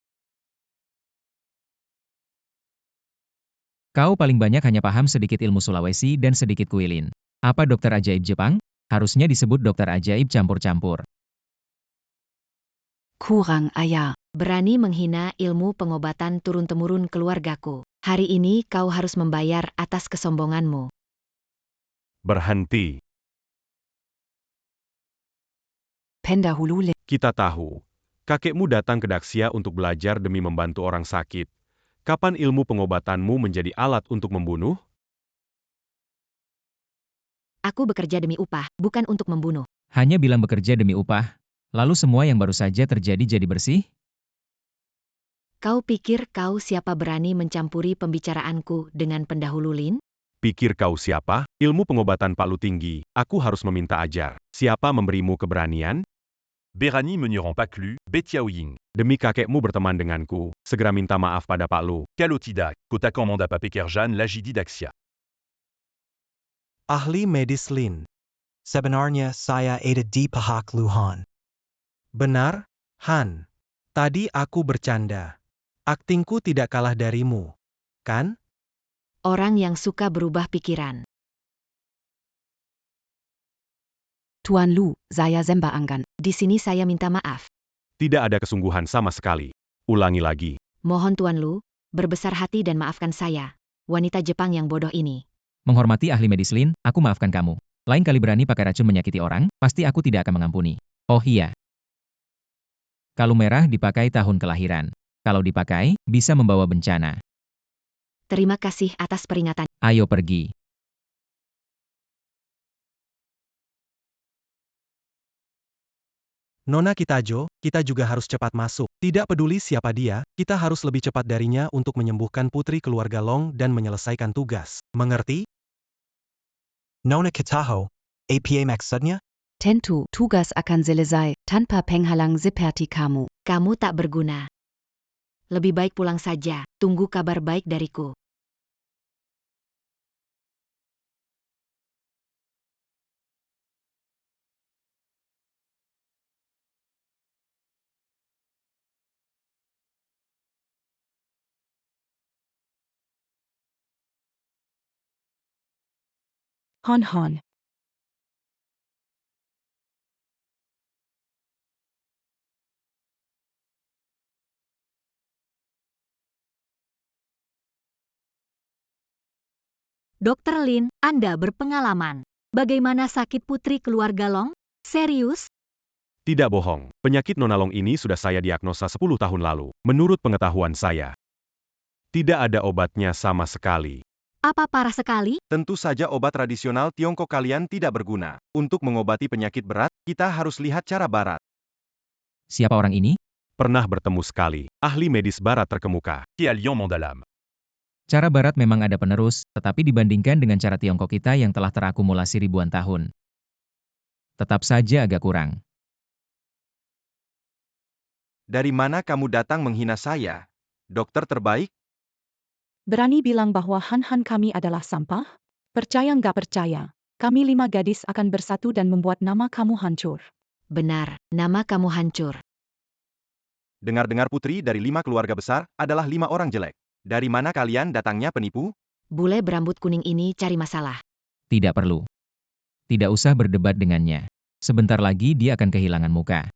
Kau paling banyak hanya paham sedikit ilmu Sulawesi dan sedikit kuilin. Apa dokter ajaib Jepang? Harusnya disebut dokter ajaib campur-campur. Kurang ajar. Berani menghina ilmu pengobatan turun-temurun keluargaku. Hari ini kau harus membayar atas kesombonganmu. Berhenti. Pendahulu Kita tahu, kakekmu datang ke Daxia untuk belajar demi membantu orang sakit. Kapan ilmu pengobatanmu menjadi alat untuk membunuh? Aku bekerja demi upah, bukan untuk membunuh. Hanya bilang bekerja demi upah. Lalu semua yang baru saja terjadi jadi bersih? Kau pikir kau siapa berani mencampuri pembicaraanku dengan pendahulu Lin? Pikir kau siapa? Ilmu pengobatan Pak Lu tinggi. Aku harus meminta ajar. Siapa memberimu keberanian? Berani me n'y rend pas clu, Betiao Ying. Demi kakekmu berteman denganku, segera minta maaf pada Pak Lu. Kalotida, Kota Komanda Papekerjan Lajidi Daxia. Ahli medis Lin. sebenarnya saya ada di pihak Luhan. Benar, Han. Tadi aku bercanda. Aktingku tidak kalah darimu, kan? Orang yang suka berubah pikiran. Tuan Lu, saya sembaangkan. Di sini saya minta maaf. Tidak ada kesungguhan sama sekali. Ulangi lagi. Mohon Tuan Lu, berbesar hati dan maafkan saya, wanita Jepang yang bodoh ini. Menghormati ahli medis Lin, aku maafkan kamu. Lain kali berani pakai racun menyakiti orang, pasti aku tidak akan mengampuni. Oh iya. Kalung merah dipakai tahun kelahiran. Kalau dipakai, bisa membawa bencana. Terima kasih atas peringatan. Ayo pergi. Nona Kitajo, kita juga harus cepat masuk. Tidak peduli siapa dia, kita harus lebih cepat darinya untuk menyembuhkan putri keluarga Long dan menyelesaikan tugas. Mengerti? Nona Kitaho, APA maksudnya? Tentu, tugas akan selesai, tanpa penghalang seperti kamu. Kamu tak berguna. Lebih baik pulang saja, tunggu kabar baik dariku. Hon Hon. Dokter Lin, Anda berpengalaman. Bagaimana sakit putri keluarga Long? Serius? Tidak bohong, penyakit Nona Long ini sudah saya diagnosa 10 tahun lalu, menurut pengetahuan saya. Tidak ada obatnya sama sekali. Apa parah sekali? Tentu saja obat tradisional Tiongkok kalian tidak berguna. Untuk mengobati penyakit berat, kita harus lihat cara barat. Siapa orang ini? Pernah bertemu sekali. Ahli medis barat terkemuka. Qui a Lyon Mandalam. Cara barat memang ada penerus, tetapi dibandingkan dengan cara Tiongkok kita yang telah terakumulasi ribuan tahun, tetap saja agak kurang. Dari mana kamu datang menghina saya? Dokter terbaik? Berani bilang bahwa Han-Han kami adalah sampah? Percaya nggak percaya? Kami 5 gadis akan bersatu dan membuat nama kamu hancur. Benar, nama kamu hancur. Dengar-dengar putri dari 5 keluarga besar adalah 5 orang jelek. Dari mana kalian datangnya penipu? Bule berambut kuning ini cari masalah. Tidak perlu. Tidak usah berdebat dengannya. Sebentar lagi dia akan kehilangan muka.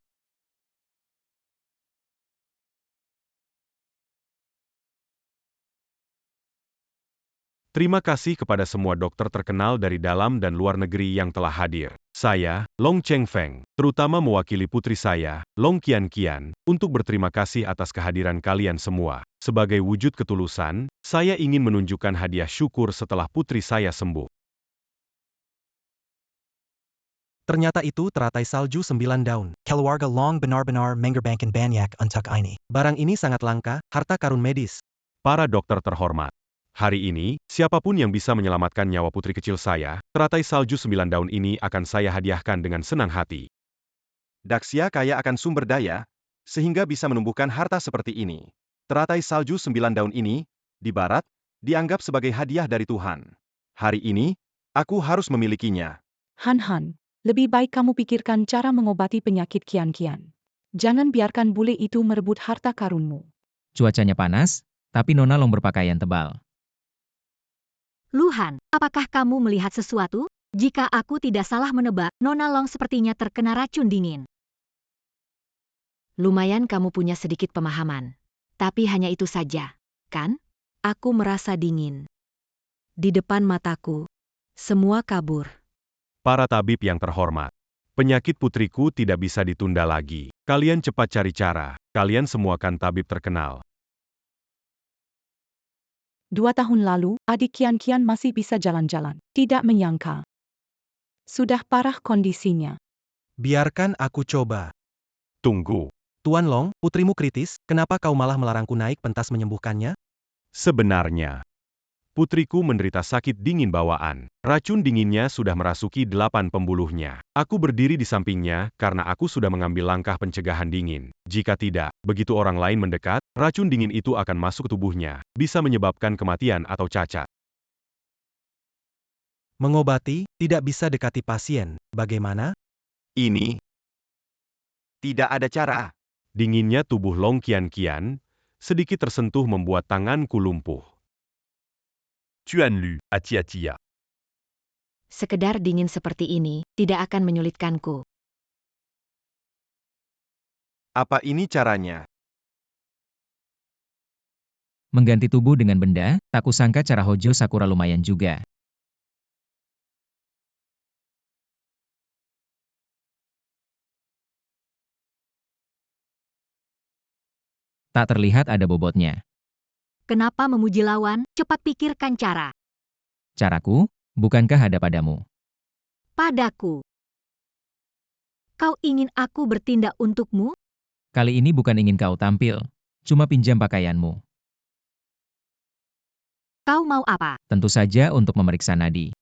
Terima kasih kepada semua dokter terkenal dari dalam dan luar negeri yang telah hadir. Saya, Long Cheng Feng, terutama mewakili putri saya, Long Qian Qian, untuk berterima kasih atas kehadiran kalian semua. Sebagai wujud ketulusan, saya ingin menunjukkan hadiah syukur setelah putri saya sembuh. Ternyata itu teratai salju 9 daun. Keluarga Long benar-benar mengorbankan banyak untuk ini. Barang ini sangat langka, harta karun medis. Para dokter terhormat. Hari ini, siapapun yang bisa menyelamatkan nyawa putri kecil saya, teratai salju 9 daun ini akan saya hadiahkan dengan senang hati. Daxia kaya akan sumber daya, sehingga bisa menumbuhkan harta seperti ini. Teratai salju 9 daun ini, di barat, dianggap sebagai hadiah dari Tuhan. Hari ini, aku harus memilikinya. Han-Han, lebih baik kamu pikirkan cara mengobati penyakit Qian-Qian. Jangan biarkan bule itu merebut harta karunmu. Cuacanya panas, tapi Nona Long berpakaian tebal. Luhan, apakah kamu melihat sesuatu? Jika aku tidak salah menebak, Nona Long sepertinya terkena racun dingin. Lumayan kamu punya sedikit pemahaman. Tapi hanya itu saja, kan? Aku merasa dingin. Di depan mataku, semua kabur. Para tabib yang terhormat. Penyakit putriku tidak bisa ditunda lagi. Kalian cepat cari cara. Kalian semua kan tabib terkenal. 2 tahun lalu, adik Qian-Qian masih bisa jalan-jalan. Tidak menyangka. Sudah parah kondisinya. Biarkan aku coba. Tunggu. Tuan Long, putrimu kritis, kenapa kau malah melarangku naik pentas menyembuhkannya? Sebenarnya, putriku menderita sakit dingin bawaan. Racun dinginnya sudah merasuki 8 pembuluhnya. Aku berdiri di sampingnya karena aku sudah mengambil langkah pencegahan dingin. Jika tidak, begitu orang lain mendekat, racun dingin itu akan masuk ke tubuhnya, bisa menyebabkan kematian atau cacat. Mengobati, tidak bisa dekati pasien. Bagaimana? Ini tidak ada cara. Dinginnya tubuh Long Qian-Qian sedikit tersentuh membuat tanganku lumpuh. Tuan Lu, Atia-Tia. Sekedar dingin seperti ini, tidak akan menyulitkanku. Apa ini caranya? Mengganti tubuh dengan benda, tak kusangka cara Hojo Sakura lumayan juga. Tak terlihat ada bobotnya. Kenapa memuji lawan? Cepat pikirkan cara. Caraku, bukankah ada padamu? Padaku. Kau ingin aku bertindak untukmu? Kali ini bukan ingin kau tampil, cuma pinjam pakaianmu. Kau mau apa? Tentu saja untuk memeriksa nadi.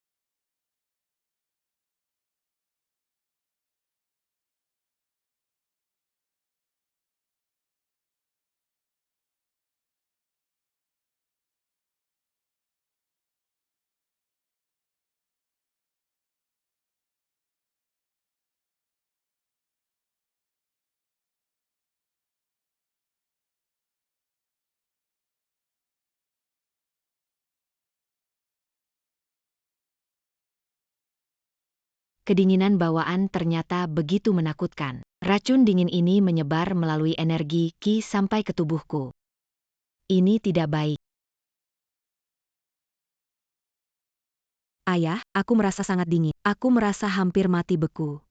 Kedinginan bawaan ternyata begitu menakutkan. Racun dingin ini menyebar melalui energi Qi sampai ke tubuhku. Ini tidak baik. Ayah, aku merasa sangat dingin. Aku merasa hampir mati beku.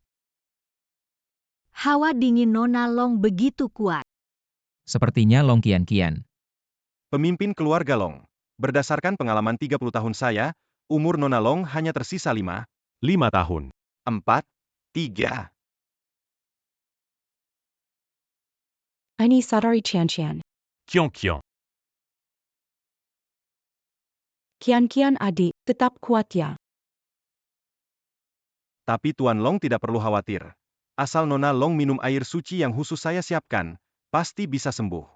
Hawa dingin Nona Long begitu kuat. Sepertinya Long Qian-Qian. Pemimpin keluarga Long. Berdasarkan pengalaman 30 tahun saya, umur Nona Long hanya tersisa 5, tahun. 4, 3. Ini sadari Cian. Kian. Kian adik, tetap kuat ya. Tapi Tuan Long tidak perlu khawatir. Asal Nona Long minum air suci yang khusus saya siapkan, pasti bisa sembuh.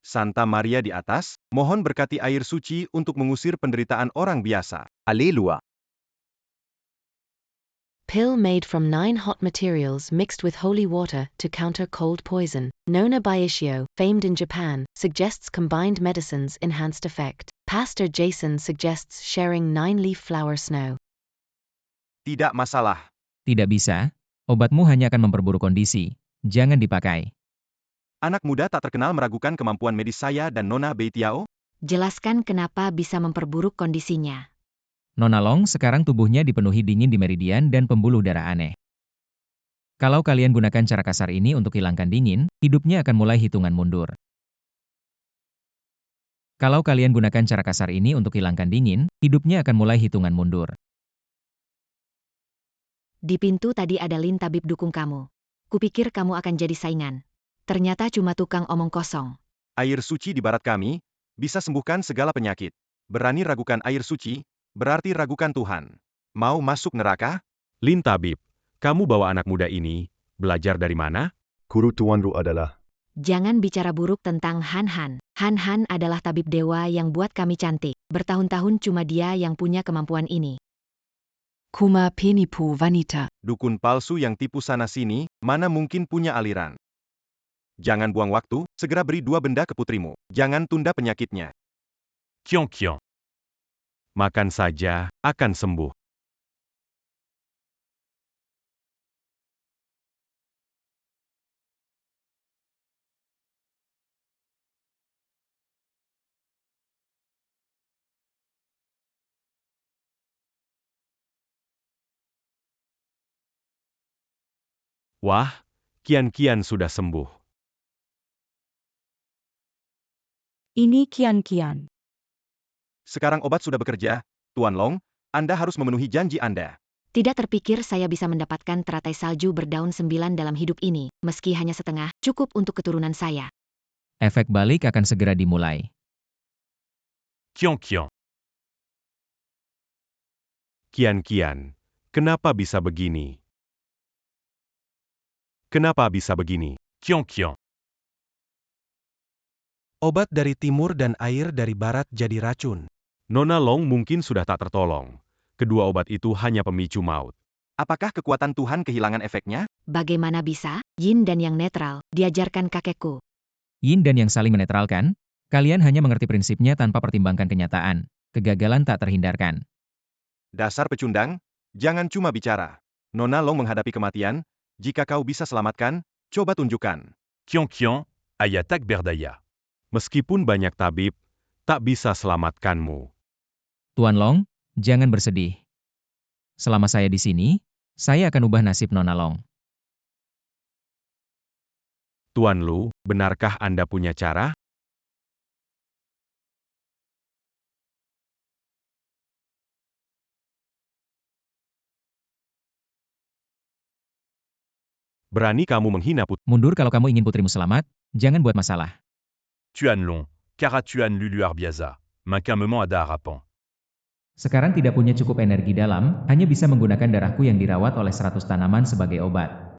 Santa Maria di atas, mohon berkati air suci untuk mengusir penderitaan orang biasa. Haleluya. Pill made from 9 hot materials mixed with holy water to counter cold poison. Nona Baishio, famed in Japan, suggests combined medicines enhanced effect. Pastor Jason suggests sharing 9-leaf flower snow. Tidak masalah. Tidak bisa. Obatmu hanya akan memperburuk kondisi. Jangan dipakai. Anak muda tak terkenal meragukan kemampuan medis saya dan Nona Beitiao. Jelaskan kenapa bisa memperburuk kondisinya. Nona Long sekarang tubuhnya dipenuhi dingin di meridian dan pembuluh darah aneh. Kalau kalian gunakan cara kasar ini untuk hilangkan dingin, hidupnya akan mulai hitungan mundur. Kalau kalian gunakan cara kasar ini untuk hilangkan dingin, hidupnya akan mulai hitungan mundur. Di pintu tadi ada Lin tabib dukung kamu. Kupikir kamu akan jadi saingan. Ternyata cuma tukang omong kosong. Air suci di barat kami, bisa sembuhkan segala penyakit. Berani ragukan air suci, berarti ragukan Tuhan. Mau masuk neraka? Lin Tabib, kamu bawa anak muda ini, belajar dari mana? Guru Tuan Ru adalah Jangan bicara buruk tentang Han. Han adalah tabib dewa yang buat kami cantik. Bertahun-tahun cuma dia yang punya kemampuan ini. Kuma penipu wanita. Dukun palsu yang tipu sana-sini, mana mungkin punya aliran. Jangan buang waktu, segera beri 2 benda ke putrimu. Jangan tunda penyakitnya. Kian. Makan saja, akan sembuh. Wah, Kian sudah sembuh. Ini Kian. Sekarang obat sudah bekerja. Tuan Long, Anda harus memenuhi janji Anda. Tidak terpikir saya bisa mendapatkan teratai salju berdaun 9 dalam hidup ini. Meski hanya setengah, cukup untuk keturunan saya. Efek balik akan segera dimulai. Kian. Kian, kenapa bisa begini? Kenapa bisa begini? Kian. Obat dari timur dan air dari barat jadi racun. Nona Long mungkin sudah tak tertolong. Kedua obat itu hanya pemicu maut. Apakah kekuatan Tuhan kehilangan efeknya? Bagaimana bisa? Yin dan yang netral, diajarkan kakekku. Yin dan yang saling menetralkan, kalian hanya mengerti prinsipnya tanpa pertimbangkan kenyataan. Kegagalan tak terhindarkan. Dasar pecundang, jangan cuma bicara. Nona Long menghadapi kematian, jika kau bisa selamatkan, coba tunjukkan. Kian, ayatak berdaya. Meskipun banyak tabib, tak bisa selamatkanmu. Tuan Long, jangan bersedih. Selama saya di sini, saya akan ubah nasib Nona Long. Tuan Lu, benarkah Anda punya cara? Berani kamu menghina putri. Mundur kalau kamu ingin putrimu selamat, jangan buat masalah. Tuan Long, Karatuan Luluar Biaza. Mancamement ada harapan. Sekarang tidak punya cukup energi dalam, hanya bisa menggunakan darahku yang dirawat oleh 100 tanaman sebagai obat.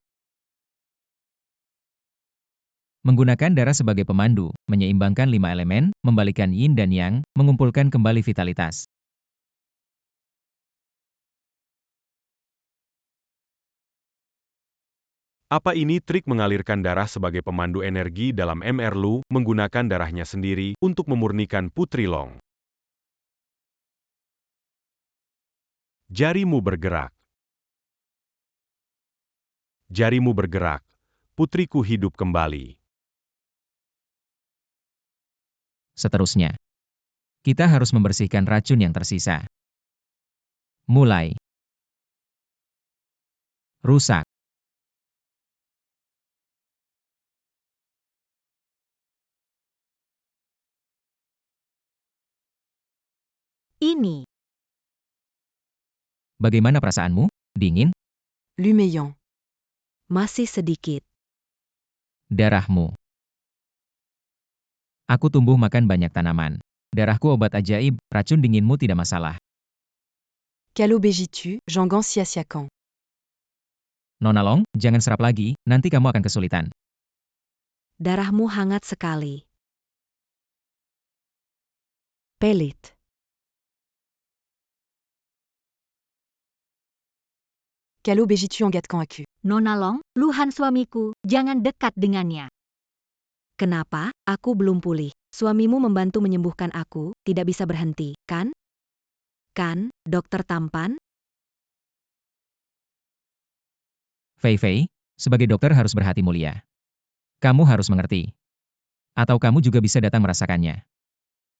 Menggunakan darah sebagai pemandu, menyeimbangkan 5 elemen, membalikkan yin dan yang, mengumpulkan kembali vitalitas. Apa ini trik mengalirkan darah sebagai pemandu energi dalam MR Lu, menggunakan darahnya sendiri untuk memurnikan Putri Long? Jarimu bergerak. Jarimu bergerak. Putriku hidup kembali. Seterusnya, kita harus membersihkan racun yang tersisa. Mulai. Rusak. Ini. Bagaimana perasaanmu? Dingin? Lumeillon. Masih sedikit. Darahmu. Aku tumbuh makan banyak tanaman. Darahku obat ajaib, racun dinginmu tidak masalah. Calobégitu, Jangan Siasiakan. Nona Long, jangan serap lagi, nanti kamu akan kesulitan. Darahmu hangat sekali. Pelit. Calobégitu Angatkan Aku. Nona Long, Luhan suamiku, jangan dekat dengannya. Kenapa? Aku belum pulih. Suamimu membantu menyembuhkan aku, tidak bisa berhenti, kan? Kan, dokter tampan? Fei Fei, sebagai dokter harus berhati mulia. Kamu harus mengerti. Atau kamu juga bisa datang merasakannya.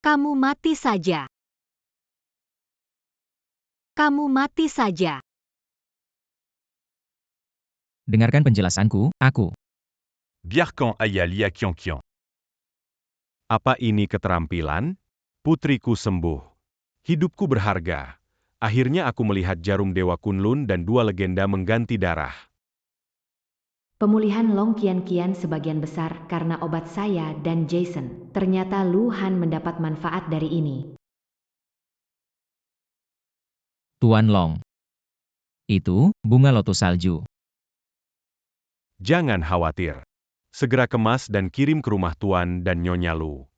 Kamu mati saja. Kamu mati saja. Dengarkan penjelasanku, aku. Biarkan Aya Lia Kian Kian. Apa ini keterampilan? Putriku sembuh. Hidupku berharga. Akhirnya aku melihat jarum Dewa Kunlun dan dua legenda mengganti darah. Pemulihan Long kian-kian sebagian besar karena obat saya dan Jason. Ternyata Luhan mendapat manfaat dari ini. Tuan Long. Itu, bunga lotus salju. Jangan khawatir. Segera kemas dan kirim ke rumah Tuan dan Nyonya Lu.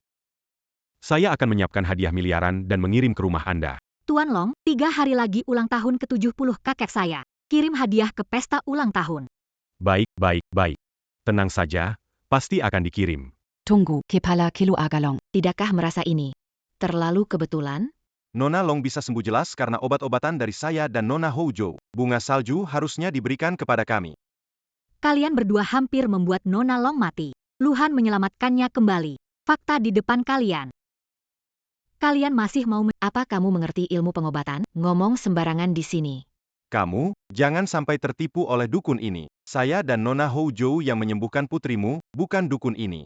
Saya akan menyiapkan hadiah miliaran dan mengirim ke rumah Anda. Tuan Long, 3 hari lagi ulang tahun ke-70 kakek saya. Kirim hadiah ke pesta ulang tahun. Baik, baik, baik. Tenang saja, pasti akan dikirim. Tunggu, Kepala Kilo Agalong. Tidakkah merasa ini terlalu kebetulan? Nona Long bisa sembuh jelas karena obat-obatan dari saya dan Nona Houjo. Bunga salju harusnya diberikan kepada kami. Kalian berdua hampir membuat Nona Long mati. Luhan menyelamatkannya kembali. Fakta di depan kalian. Kalian masih mau apa kamu mengerti ilmu pengobatan? Ngomong sembarangan di sini. Kamu, jangan sampai tertipu oleh dukun ini. Saya dan Nona Houjo yang menyembuhkan putrimu, bukan dukun ini.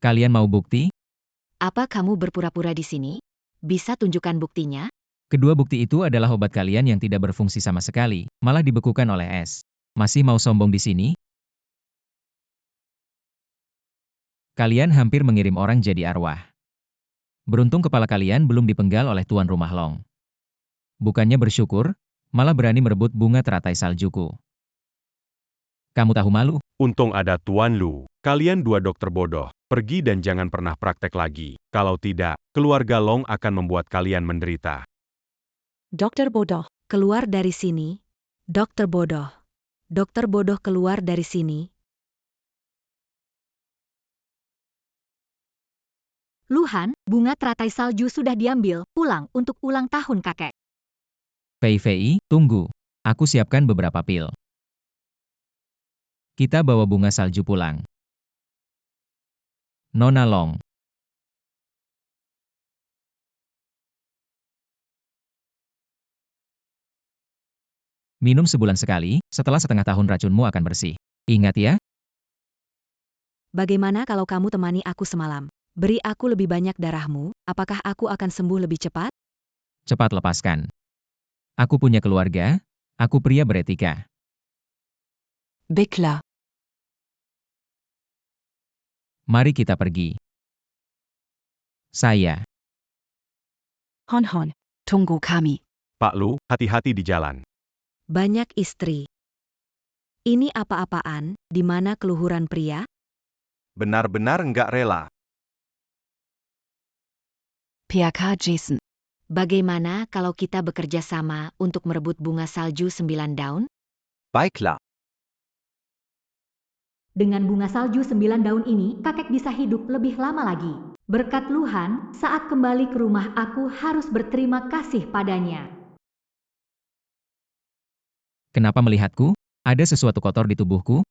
Kalian mau bukti? Apa kamu berpura-pura di sini? Bisa tunjukkan buktinya? Kedua bukti itu adalah obat kalian yang tidak berfungsi sama sekali, malah dibekukan oleh es. Masih mau sombong di sini? Kalian hampir mengirim orang jadi arwah. Beruntung kepala kalian belum dipenggal oleh tuan rumah Long. Bukannya bersyukur, malah berani merebut bunga teratai saljuku. Kamu tahu malu? Untung ada Tuan Lu. Kalian dua dokter bodoh. Pergi dan jangan pernah praktek lagi. Kalau tidak, keluarga Long akan membuat kalian menderita. Dokter bodoh. Keluar dari sini. Dokter bodoh. Dokter bodoh keluar dari sini. Luhan, bunga teratai salju sudah diambil, pulang untuk ulang tahun kakek. Fei Fei, tunggu. Aku siapkan beberapa pil. Kita bawa bunga salju pulang. Nona Long. Minum sebulan sekali, setelah setengah tahun racunmu akan bersih. Ingat ya? Bagaimana kalau kamu temani aku semalam? Beri aku lebih banyak darahmu, apakah aku akan sembuh lebih cepat? Cepat lepaskan. Aku punya keluarga, aku pria beretika. Baiklah. Mari kita pergi. Saya. Hon Hon. Tunggu kami. Pak Lu, hati-hati di jalan. Banyak istri. Ini apa-apaan, di mana keluhuran pria? Benar-benar enggak rela. PK Jason. Bagaimana kalau kita bekerja sama untuk merebut bunga salju 9 daun? Baiklah. Dengan bunga salju 9 daun ini, kakek bisa hidup lebih lama lagi. Berkat Luhan, saat kembali ke rumah aku harus berterima kasih padanya. Kenapa melihatku? Ada sesuatu kotor di tubuhku?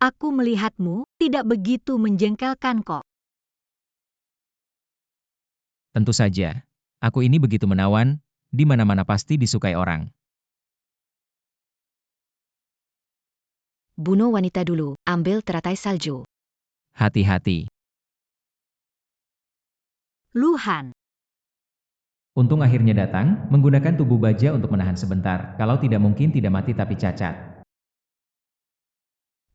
Aku melihatmu, tidak begitu menjengkelkan kok. Tentu saja. Aku ini begitu menawan, di mana-mana pasti disukai orang. Bunuh wanita dulu, ambil teratai salju. Hati-hati. Luhan. Untung akhirnya datang, menggunakan tubuh baja untuk menahan sebentar, kalau tidak mungkin tidak mati tapi cacat.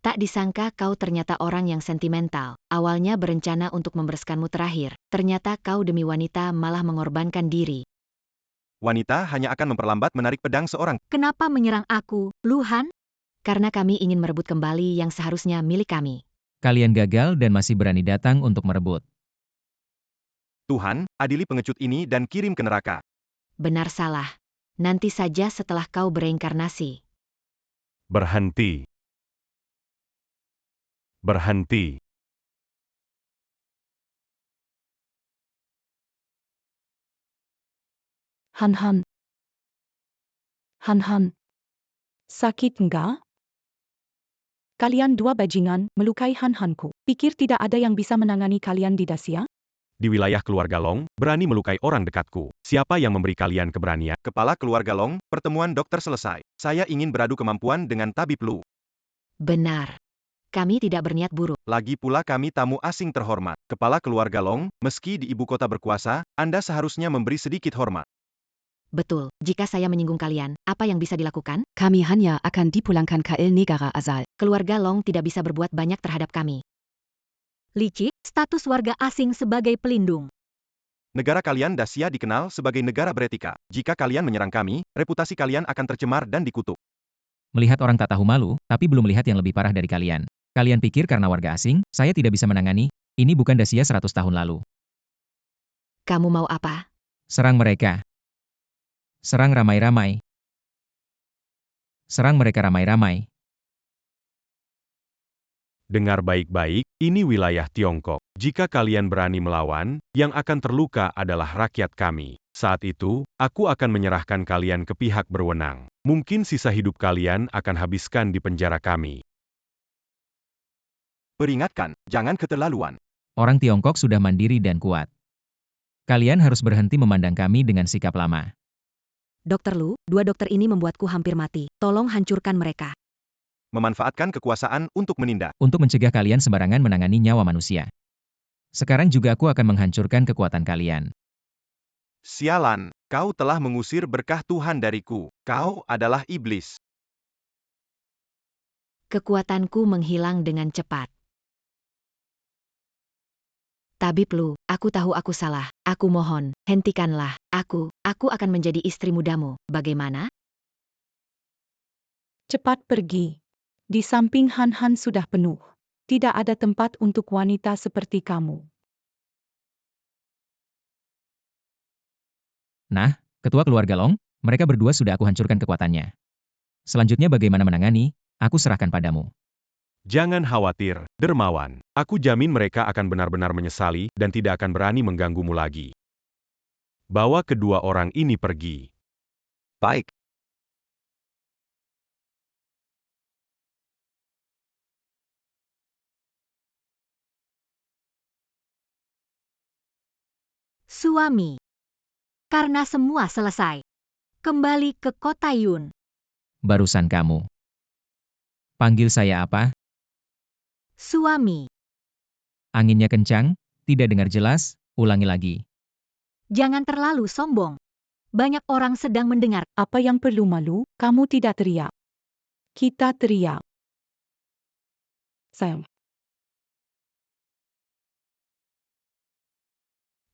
Tak disangka kau ternyata orang yang sentimental. Awalnya berencana untuk membereskanmu terakhir. Ternyata kau demi wanita malah mengorbankan diri. Wanita hanya akan memperlambat menarik pedang seorang. Kenapa menyerang aku, Luhan? Karena kami ingin merebut kembali yang seharusnya milik kami. Kalian gagal dan masih berani datang untuk merebut. Tuhan, adili pengecut ini dan kirim ke neraka. Benar salah. Nanti saja setelah kau bereinkarnasi. Berhenti. Berhenti. Han. Sakit enggak? Kalian dua bajingan melukai Han-Hanku. Pikir tidak ada yang bisa menangani kalian di Dacia? Di wilayah keluarga Long, berani melukai orang dekatku. Siapa yang memberi kalian keberanian? Kepala keluarga Long, pertemuan dokter selesai. Saya ingin beradu kemampuan dengan tabib Lu. Benar. Kami tidak berniat buruk. Lagi pula kami tamu asing terhormat. Kepala keluarga Long, meski di ibu kota berkuasa, Anda seharusnya memberi sedikit hormat. Betul, jika saya menyinggung kalian, apa yang bisa dilakukan? Kami hanya akan dipulangkan ke El Negara asal. Keluarga Long tidak bisa berbuat banyak terhadap kami. Licik, status warga asing sebagai pelindung. Negara kalian Dacia dikenal sebagai negara beretika. Jika kalian menyerang kami, reputasi kalian akan tercemar dan dikutuk. Melihat orang tak tahu malu, tapi belum melihat yang lebih parah dari kalian. Kalian pikir karena warga asing, saya tidak bisa menangani? Ini bukan Dacia 100 tahun lalu. Kamu mau apa? Serang mereka. Serang ramai-ramai. Serang mereka ramai-ramai. Dengar baik-baik, ini wilayah Tiongkok. Jika kalian berani melawan, yang akan terluka adalah rakyat kami. Saat itu, aku akan menyerahkan kalian ke pihak berwenang. Mungkin sisa hidup kalian akan habiskan di penjara kami. Peringatkan, jangan keterlaluan. Orang Tiongkok sudah mandiri dan kuat. Kalian harus berhenti memandang kami dengan sikap lama. Dokter Lu, dua dokter ini membuatku hampir mati. Tolong hancurkan mereka. Memanfaatkan kekuasaan untuk menindak. Untuk mencegah kalian sembarangan menangani nyawa manusia. Sekarang juga aku akan menghancurkan kekuatan kalian. Sialan, kau telah mengusir berkah Tuhan dariku. Kau adalah iblis. Kekuatanku menghilang dengan cepat. Tabib Lu, aku tahu aku salah. Aku mohon, hentikanlah. Aku akan menjadi istri mudamu. Bagaimana? Cepat pergi. Di samping Han sudah penuh. Tidak ada tempat untuk wanita seperti kamu. Nah, ketua keluarga Long, mereka berdua sudah aku hancurkan kekuatannya. Selanjutnya bagaimana menangani, aku serahkan padamu. Jangan khawatir, dermawan. Aku jamin mereka akan benar-benar menyesali dan tidak akan berani mengganggumu lagi. Bawa kedua orang ini pergi. Baik. Suami. Karena semua selesai. Kembali ke kota Yun. Barusan kamu. Panggil saya apa? Suami. Anginnya kencang, tidak dengar jelas, ulangi lagi. Jangan terlalu sombong. Banyak orang sedang mendengar. Apa yang perlu malu? Kamu tidak teriak. Kita teriak. Sayang.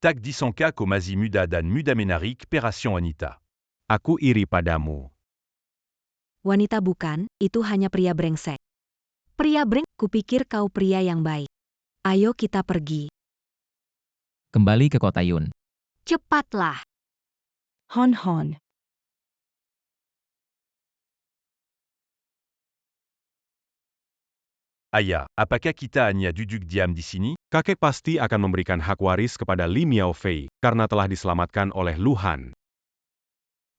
Tag Disanka Komazi Muda Dan Muda Menarik Peration Anita. Aku iri padamu. Wanita bukan, itu hanya pria brengsek. Pria Kupikir kau pria yang baik. Ayo kita pergi. Kembali ke kota Yun. Cepatlah. Han. Aya, apakah kita hanya duduk diam di sini? Kakek pasti akan memberikan hak waris kepada Li Miaofei karena telah diselamatkan oleh Lu Han.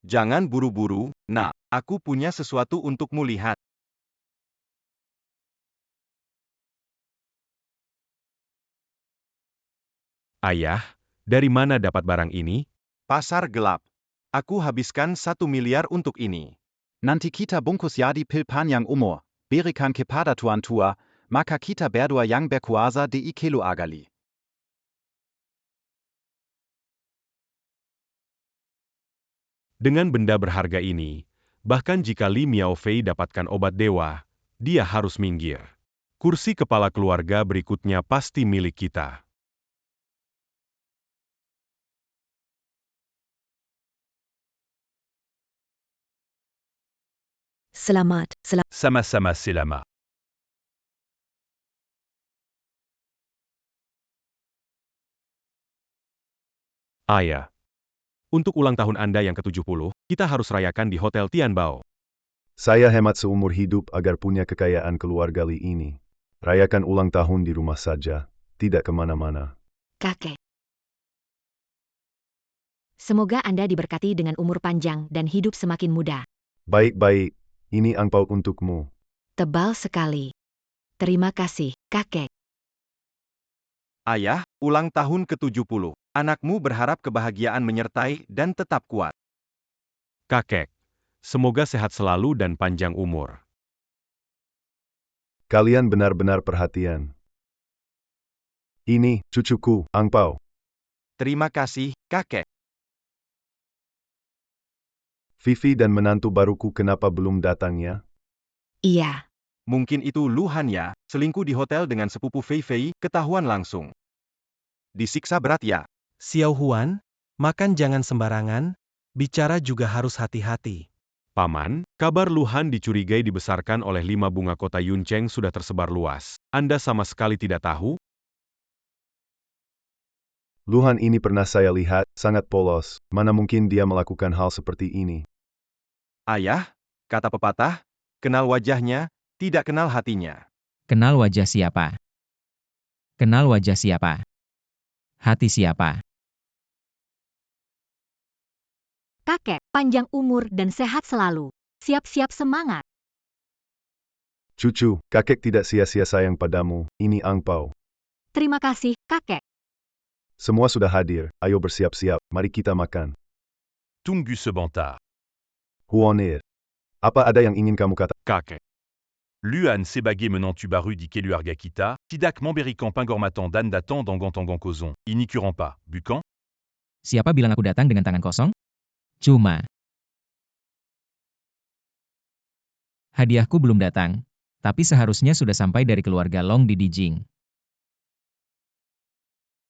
Jangan buru-buru, nak. Aku punya sesuatu untukmu lihat. Ayah, dari mana dapat barang ini? Pasar gelap. Aku habiskan 1 miliar untuk ini. Nanti kita bungkus jadi pilpanyang umur. Berikan kepada tuan tua, maka kita berdua yang berkuasa di Ikelu Agali. Dengan benda berharga ini, bahkan jika Li Miaofei dapatkan obat dewa, dia harus minggir. Kursi kepala keluarga berikutnya pasti milik kita. Selamat, Sama-sama Selama. Ayah, untuk ulang tahun Anda yang ke-70, kita harus rayakan di Hotel Tianbao. Saya hemat seumur hidup agar punya kekayaan keluarga Li ini. Rayakan ulang tahun di rumah saja, tidak kemana-mana. kakek. Semoga Anda diberkati dengan umur panjang dan hidup semakin muda. Baik-baik, ini angpau untukmu. Tebal sekali. Terima kasih, kakek. Ayah, ulang tahun ke-70. Anakmu berharap kebahagiaan menyertai dan tetap kuat. Kakek, semoga sehat selalu dan panjang umur. Kalian benar-benar perhatian. Ini, cucuku, angpau. Terima kasih, kakek. Vivi dan menantu baruku kenapa belum datang ya? Iya. Mungkin itu Luhan ya, selingkuh di hotel dengan sepupu Fei Fei, ketahuan langsung. Disiksa berat ya. Xiao Huan, makan jangan sembarangan, bicara juga harus hati-hati. Paman, kabar Luhan dicurigai dibesarkan oleh 5 bunga kota Yuncheng sudah tersebar luas. Anda sama sekali tidak tahu? Luhan ini pernah saya lihat, sangat polos. Mana mungkin dia melakukan hal seperti ini? Ayah, kata pepatah, kenal wajahnya, tidak kenal hatinya. Kenal wajah siapa? Kenal wajah siapa? Hati siapa? Kakek, panjang umur dan sehat selalu. Siap-siap semangat. Cucu, kakek tidak sia-sia sayang padamu, ini angpau. Terima kasih, kakek. Semua sudah hadir, ayo bersiap-siap, mari kita makan. Tunggu sebentar. Huonir, apa ada yang ingin kamu katakan? Kakek. Luan Sebagé menantu baru di Keluarga kita, Tidak Memberikan Pengormatan dan datang dans Gontongon Kozon. Ini curant pas, bukan? Siapa bilang aku datang dengan tangan kosong? Cuma. Hadiahku belum datang, tapi seharusnya sudah sampai dari keluarga Long di Dijing.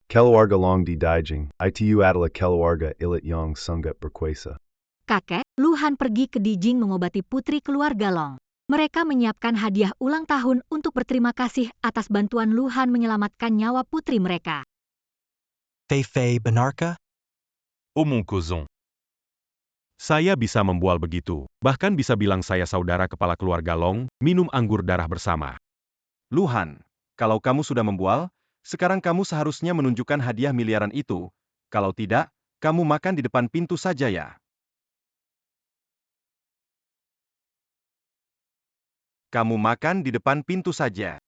Keluarga Long di Dijing, itu adalah keluarga elit yang sangat berkuasa. Kakek, Luhan pergi ke Dijing mengobati putri keluarga Long. Mereka menyiapkan hadiah ulang tahun untuk berterima kasih atas bantuan Luhan menyelamatkan nyawa putri mereka. Fei Fei benarkah? Oh mon Kozon. Saya bisa membual begitu, bahkan bisa bilang saya saudara kepala keluarga Long, minum anggur darah bersama. Luhan, kalau kamu sudah membual, sekarang kamu seharusnya menunjukkan hadiah miliaran itu. Kalau tidak, kamu makan di depan pintu saja ya. Kamu makan di depan pintu saja.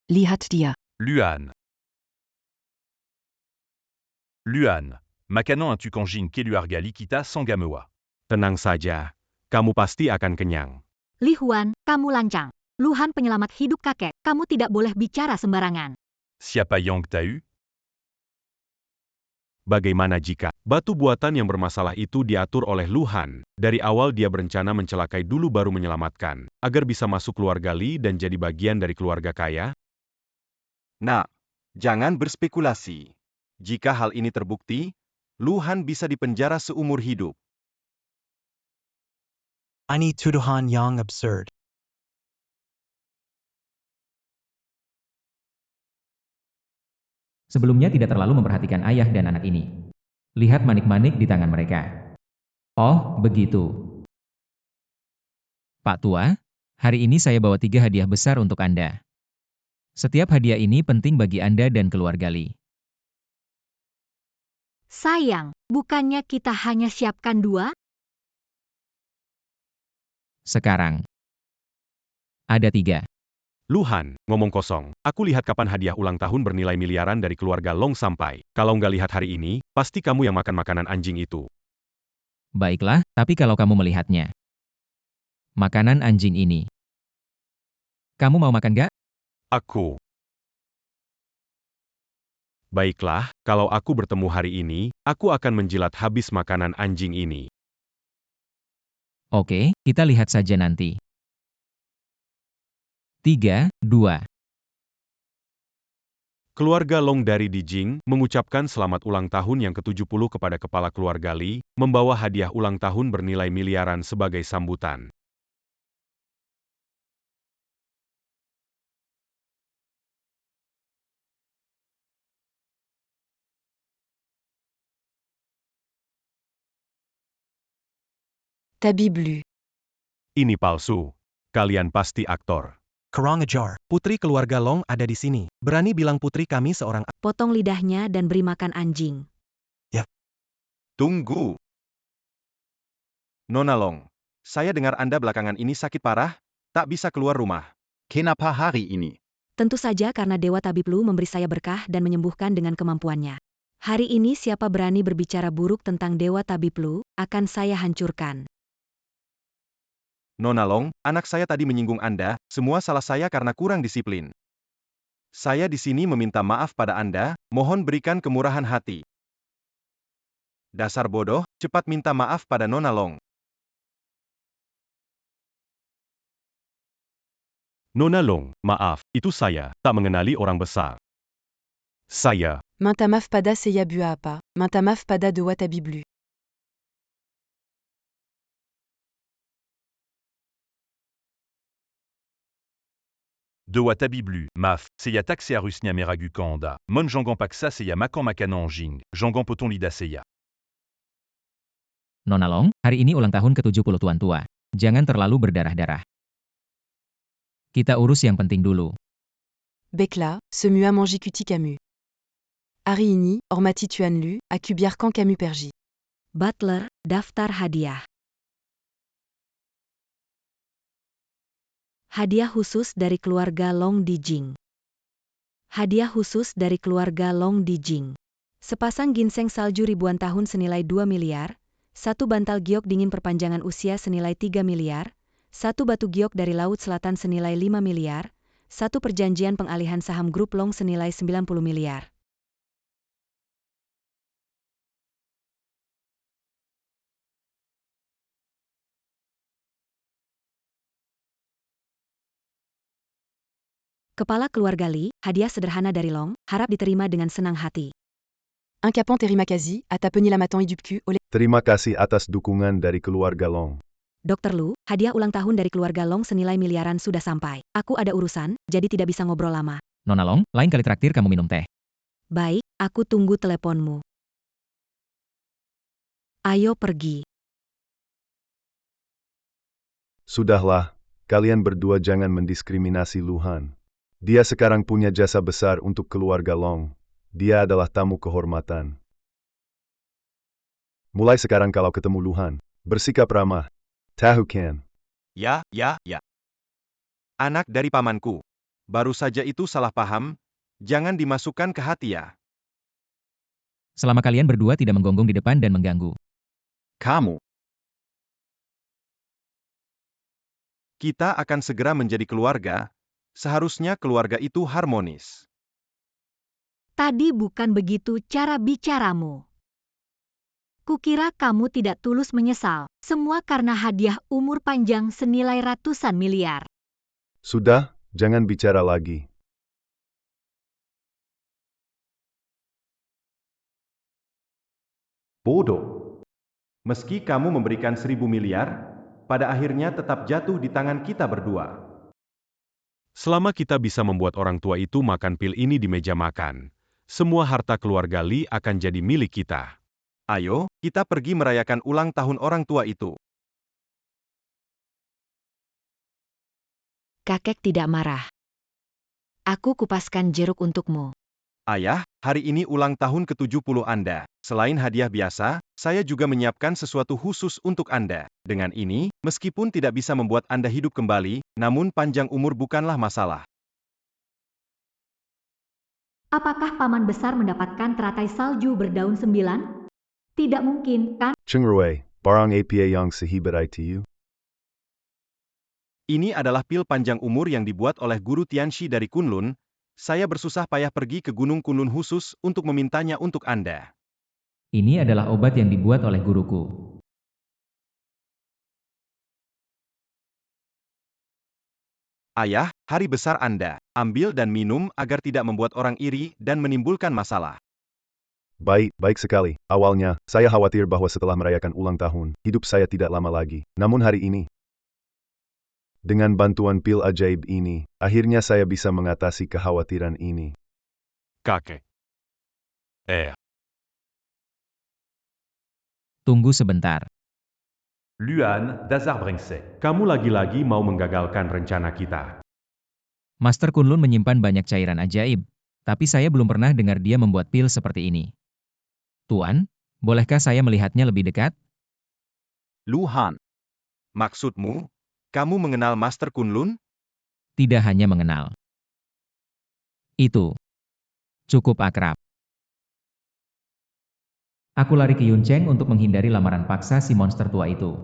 Lihat dia. Luan. Luan, makanan tu kanjin Keluarga Likita Sangamewa. Tenang saja, kamu pasti akan kenyang. Li Huan, kamu lancang. Luhan penyelamat hidup kakek, kamu tidak boleh bicara sembarangan. Siapa yang tahu? Bagaimana jika batu buatan yang bermasalah itu diatur oleh Luhan? Dari awal dia berencana mencelakai dulu baru menyelamatkan, agar bisa masuk keluarga Li dan jadi bagian dari keluarga kaya? Nah, jangan berspekulasi. Jika hal ini terbukti, Luhan bisa dipenjara seumur hidup. Ini tuduhan yang absurd. Sebelumnya tidak terlalu memperhatikan ayah dan anak ini. Lihat manik-manik di tangan mereka. Oh, begitu. Pak Tua, hari ini saya bawa 3 hadiah besar untuk Anda. Setiap hadiah ini penting bagi Anda dan keluarga Li. Sayang, bukannya kita hanya siapkan 2? Sekarang, ada 3. Luhan, ngomong kosong. Aku lihat kapan hadiah ulang tahun bernilai miliaran dari keluarga Long sampai. Kalau nggak lihat hari ini, pasti kamu yang makan makanan anjing itu. Baiklah, tapi kalau kamu melihatnya. Makanan anjing ini. Kamu mau makan gak? Aku. Baiklah, kalau aku bertemu hari ini, aku akan menjilat habis makanan anjing ini. Oke, kita lihat saja nanti. 3, 2. Keluarga Long dari Dijing mengucapkan selamat ulang tahun yang ke-70 kepada kepala keluarga Li, membawa hadiah ulang tahun bernilai miliaran sebagai sambutan. Tabi Blue. Ini palsu. Kalian pasti aktor. Kurang ajar. Putri keluarga Long ada di sini. Berani bilang putri kami seorang... Potong lidahnya dan beri makan anjing. Tunggu. Nona Long, saya dengar Anda belakangan ini sakit parah, tak bisa keluar rumah. Kenapa hari ini? Tentu saja karena Dewa Tabib Lu memberi saya berkah dan menyembuhkan dengan kemampuannya. Hari ini siapa berani berbicara buruk tentang Dewa Tabib Lu, akan saya hancurkan. Nona Long, anak saya tadi menyinggung Anda, semua salah saya karena kurang disiplin. Saya di sini meminta maaf pada Anda, mohon berikan kemurahan hati. Dasar bodoh, cepat minta maaf pada Nona Long. Nona Long, maaf, itu saya, tak mengenali orang besar. Saya, Minta pada saya buapa. Minta maaf pada Dewa Tabi Blue. Dewa Tabi Blue, Maf, Seya Taxea Rusnia Meragu Kanda, Mon Jangan Paksa Seya Makan Makanan Jing, Jangan Poton Lida Seya. Nona Long, hari ini ulang tahun ke-70 Tuan Tua. Jangan terlalu berdarah-darah. Kita urus yang penting dulu. Bekla, Semua Mangikuti Camus. Ariini, Ormati Tuan Lu, Akubiar Kan Camus Perji. Butler, daftar hadiah. Hadiah khusus dari keluarga Long Dijing. Hadiah khusus dari keluarga Long Dijing. Sepasang ginseng salju ribuan tahun senilai 2 miliar, satu bantal giok dingin perpanjangan usia senilai 3 miliar, satu batu giok dari Laut Selatan senilai 5 miliar, satu perjanjian pengalihan saham grup Long senilai 90 miliar. Kepala keluarga Li, hadiah sederhana dari Long, harap diterima dengan senang hati. Incapant Terimakazi, Atapeni Lamatan Idupku, Oleh. Terima kasih atas dukungan dari keluarga Long. Dr. Lu, hadiah ulang tahun dari keluarga Long senilai miliaran sudah sampai. Aku ada urusan, jadi tidak bisa ngobrol lama. Nona Long, lain kali traktir kamu minum teh. Baik, aku tunggu teleponmu. Ayo pergi. Sudahlah, kalian berdua jangan mendiskriminasi Luhan. Dia sekarang punya jasa besar untuk keluarga Long. Dia adalah tamu kehormatan. Mulai sekarang kalau ketemu Luhan, bersikap ramah. Tahu kan? Ya. Anak dari pamanku. Baru saja itu salah paham, jangan dimasukkan ke hati ya. Selama kalian berdua tidak menggonggong di depan dan mengganggu. Kamu. Kita akan segera menjadi keluarga, seharusnya keluarga itu harmonis. Tadi bukan begitu cara bicaramu. Kukira kamu tidak tulus menyesal, semua karena hadiah umur panjang senilai ratusan miliar. Sudah, jangan bicara lagi. Bodoh. Meski kamu memberikan 1.000 miliar, pada akhirnya tetap jatuh di tangan kita berdua. selama kita bisa membuat orang tua itu makan pil ini di meja makan, semua harta keluarga Li akan jadi milik kita. Ayo, kita pergi merayakan ulang tahun orang tua itu. Kakek tidak marah. Aku kupaskan jeruk untukmu. Ayah, hari ini ulang tahun ke-70 Anda. Selain hadiah biasa, saya juga menyiapkan sesuatu khusus untuk Anda. Dengan ini, meskipun tidak bisa membuat Anda hidup kembali, namun panjang umur bukanlah masalah. Apakah paman besar mendapatkan teratai salju berdaun 9? Tidak mungkin, kan? Chengrui, barang apa yang sehebat itu? Ini adalah pil panjang umur yang dibuat oleh guru Tianxi dari Kunlun. Saya bersusah payah pergi ke Gunung Kunlun khusus untuk memintanya untuk Anda. Ini adalah obat yang dibuat oleh guruku. Ayah, hari besar Anda. Ambil dan minum agar tidak membuat orang iri dan menimbulkan masalah. Baik sekali. Awalnya, saya khawatir bahwa setelah merayakan ulang tahun, hidup saya tidak lama lagi. Namun hari ini, dengan bantuan pil ajaib ini, akhirnya saya bisa mengatasi kekhawatiran ini. Kakek. Tunggu sebentar. Luan Dazarbringse. Kamu lagi-lagi mau menggagalkan rencana kita. Master Kunlun menyimpan banyak cairan ajaib, tapi saya belum pernah dengar dia membuat pil seperti ini. Tuan, bolehkah saya melihatnya lebih dekat? Luhan. Maksudmu, kamu mengenal Master Kunlun? Tidak hanya mengenal. Itu cukup akrab. Aku lari ke Yuncheng untuk menghindari lamaran paksa si monster tua itu.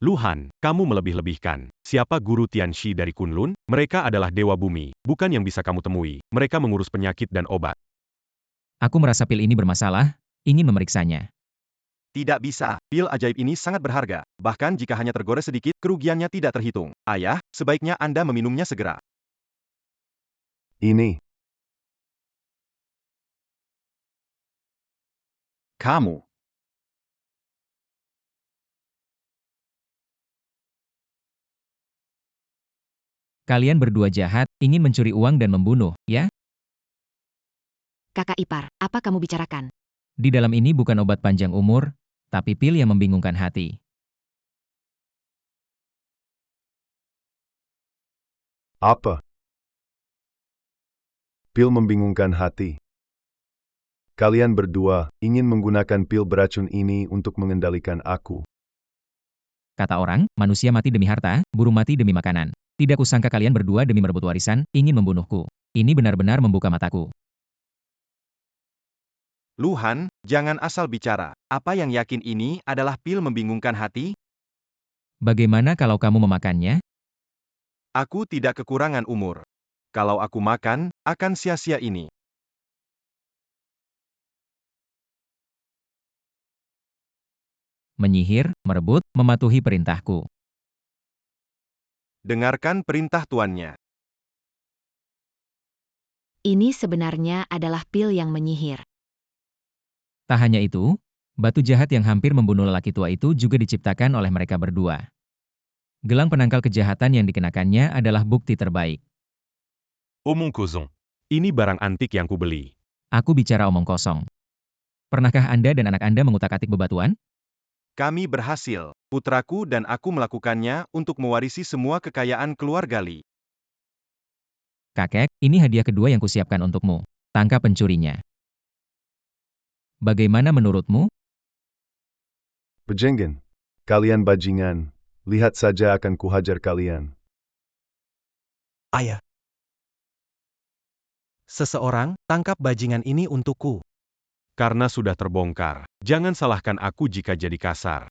Luhan, kamu melebih-lebihkan. Siapa guru Tianxi dari Kunlun? Mereka adalah dewa bumi, bukan yang bisa kamu temui. Mereka mengurus penyakit dan obat. Aku merasa pil ini bermasalah, ingin memeriksanya. Tidak bisa. Pil ajaib ini sangat berharga. Bahkan jika hanya tergores sedikit, kerugiannya tidak terhitung. Ayah, sebaiknya Anda meminumnya segera. Ini, Kamu. Kalian berdua jahat, ingin mencuri uang dan membunuh, ya? Kakak ipar, apa kamu bicarakan? Di dalam ini bukan obat panjang umur, tapi pil yang membingungkan hati. apa? Pil membingungkan hati. Kalian berdua ingin menggunakan pil beracun ini untuk mengendalikan aku. Kata orang, manusia mati demi harta, burung mati demi makanan. Tidak kusangka kalian berdua demi merebut warisan, ingin membunuhku. Ini benar-benar membuka mataku. Luhan, jangan asal bicara. Apa yang yakin ini adalah pil membingungkan hati? Bagaimana kalau kamu memakannya? Aku tidak kekurangan umur. Kalau aku makan, akan sia-sia ini. Menyihir, merebut, mematuhi perintahku. Dengarkan perintah tuannya. Ini sebenarnya adalah pil yang menyihir. Tak hanya itu, batu jahat yang hampir membunuh lelaki tua itu juga diciptakan oleh mereka berdua. Gelang penangkal kejahatan yang dikenakannya adalah bukti terbaik. Omong causons. Ini barang antik yang kubeli. Aku bicara omong kosong. Pernahkah Anda dan anak Anda mengutak-atik bebatuan? Kami berhasil. Putraku dan aku melakukannya untuk mewarisi semua kekayaan keluarga Li. Kakek, ini hadiah kedua yang kusiapkan untukmu. Tangkap pencurinya. Bagaimana menurutmu? Pejenggen. Kalian bajingan. Lihat saja akan kuhajar kalian. Ayah. Seseorang, tangkap bajingan ini untukku. Karena sudah terbongkar, jangan salahkan aku jika jadi kasar.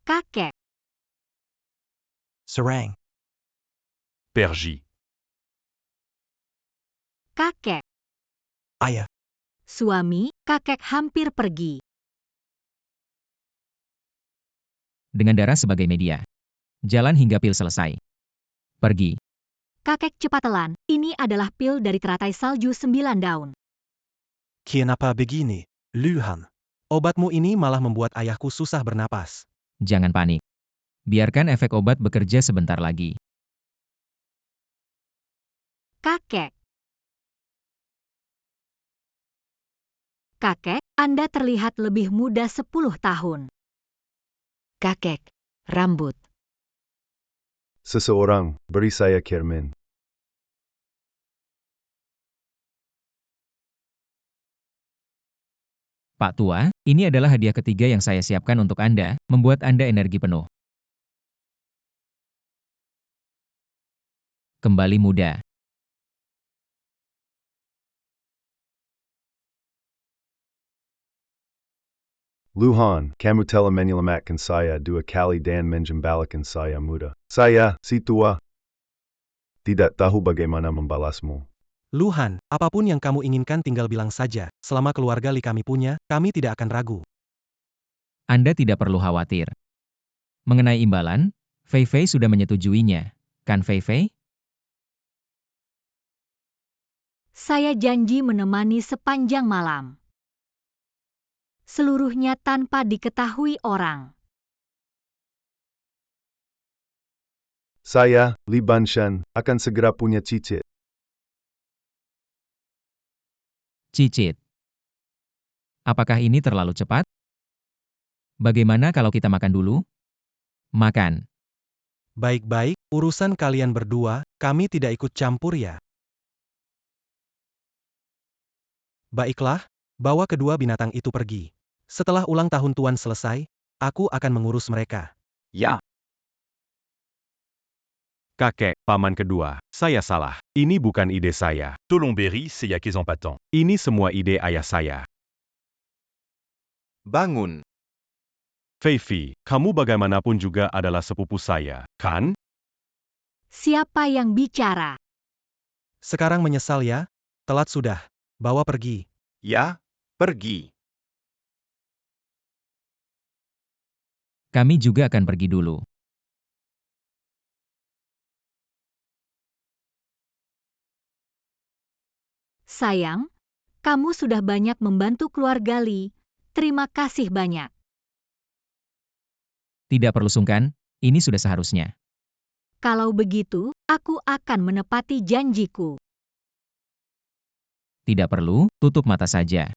Kakek, Serang. Perji. kakek, Ayah. suami, kakek hampir pergi. Dengan darah sebagai media. Jalan hingga pil selesai. Pergi. Kakek cepat telan, ini adalah pil dari teratai salju 9 daun. Kenapa begini, Luhan? Obatmu ini malah membuat ayahku susah bernapas. Jangan panik. Biarkan efek obat bekerja sebentar lagi. Kakek. Kakek, Anda terlihat lebih muda 10 tahun. Kakek, rambut. Seseorang, beri saya Kermen. Pak Tua, ini adalah hadiah ketiga yang saya siapkan untuk Anda, membuat Anda energi penuh. Kembali muda. Luhan, kamu telah menyelamatkan saya 2 kali dan menjembalakan saya muda. Saya, si tua, tidak tahu bagaimana membalasmu. Luhan, apapun yang kamu inginkan tinggal bilang saja. Selama keluarga Li kami punya, kami tidak akan ragu. Anda tidak perlu khawatir. Mengenai imbalan, Fei Fei sudah menyetujuinya. Kan Fei Fei? Saya janji menemani sepanjang malam. Seluruhnya tanpa diketahui orang. Saya, Li Banshan, akan segera punya cicit. Cicit. Apakah ini terlalu cepat? Bagaimana kalau kita makan dulu? Makan. Baik-baik, urusan kalian berdua, kami tidak ikut campur ya. Baiklah, bawa kedua binatang itu pergi. Setelah ulang tahun Tuan selesai, aku akan mengurus mereka. Ya. Kakek, paman kedua, saya salah. Ini bukan ide saya. Tolongberry, c'est Yakes en patent. Ini semua ide ayah saya. Bangun. Fei Fei, kamu bagaimanapun juga adalah sepupu saya, kan? Siapa yang bicara? Sekarang menyesal ya? Telat sudah. Bawa pergi. Ya, pergi. Kami juga akan pergi dulu. Sayang, kamu sudah banyak membantu keluarga Li. Terima kasih banyak. Tidak perlu sungkan, ini sudah seharusnya. Kalau begitu, aku akan menepati janjiku. Tidak perlu, tutup mata saja.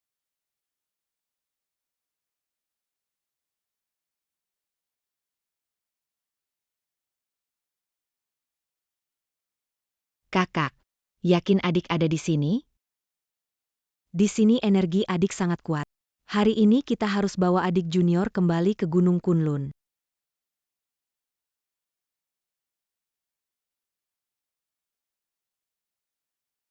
Kakak, yakin adik ada di sini? Di sini energi adik sangat kuat. Hari ini kita harus bawa adik junior kembali ke Gunung Kunlun.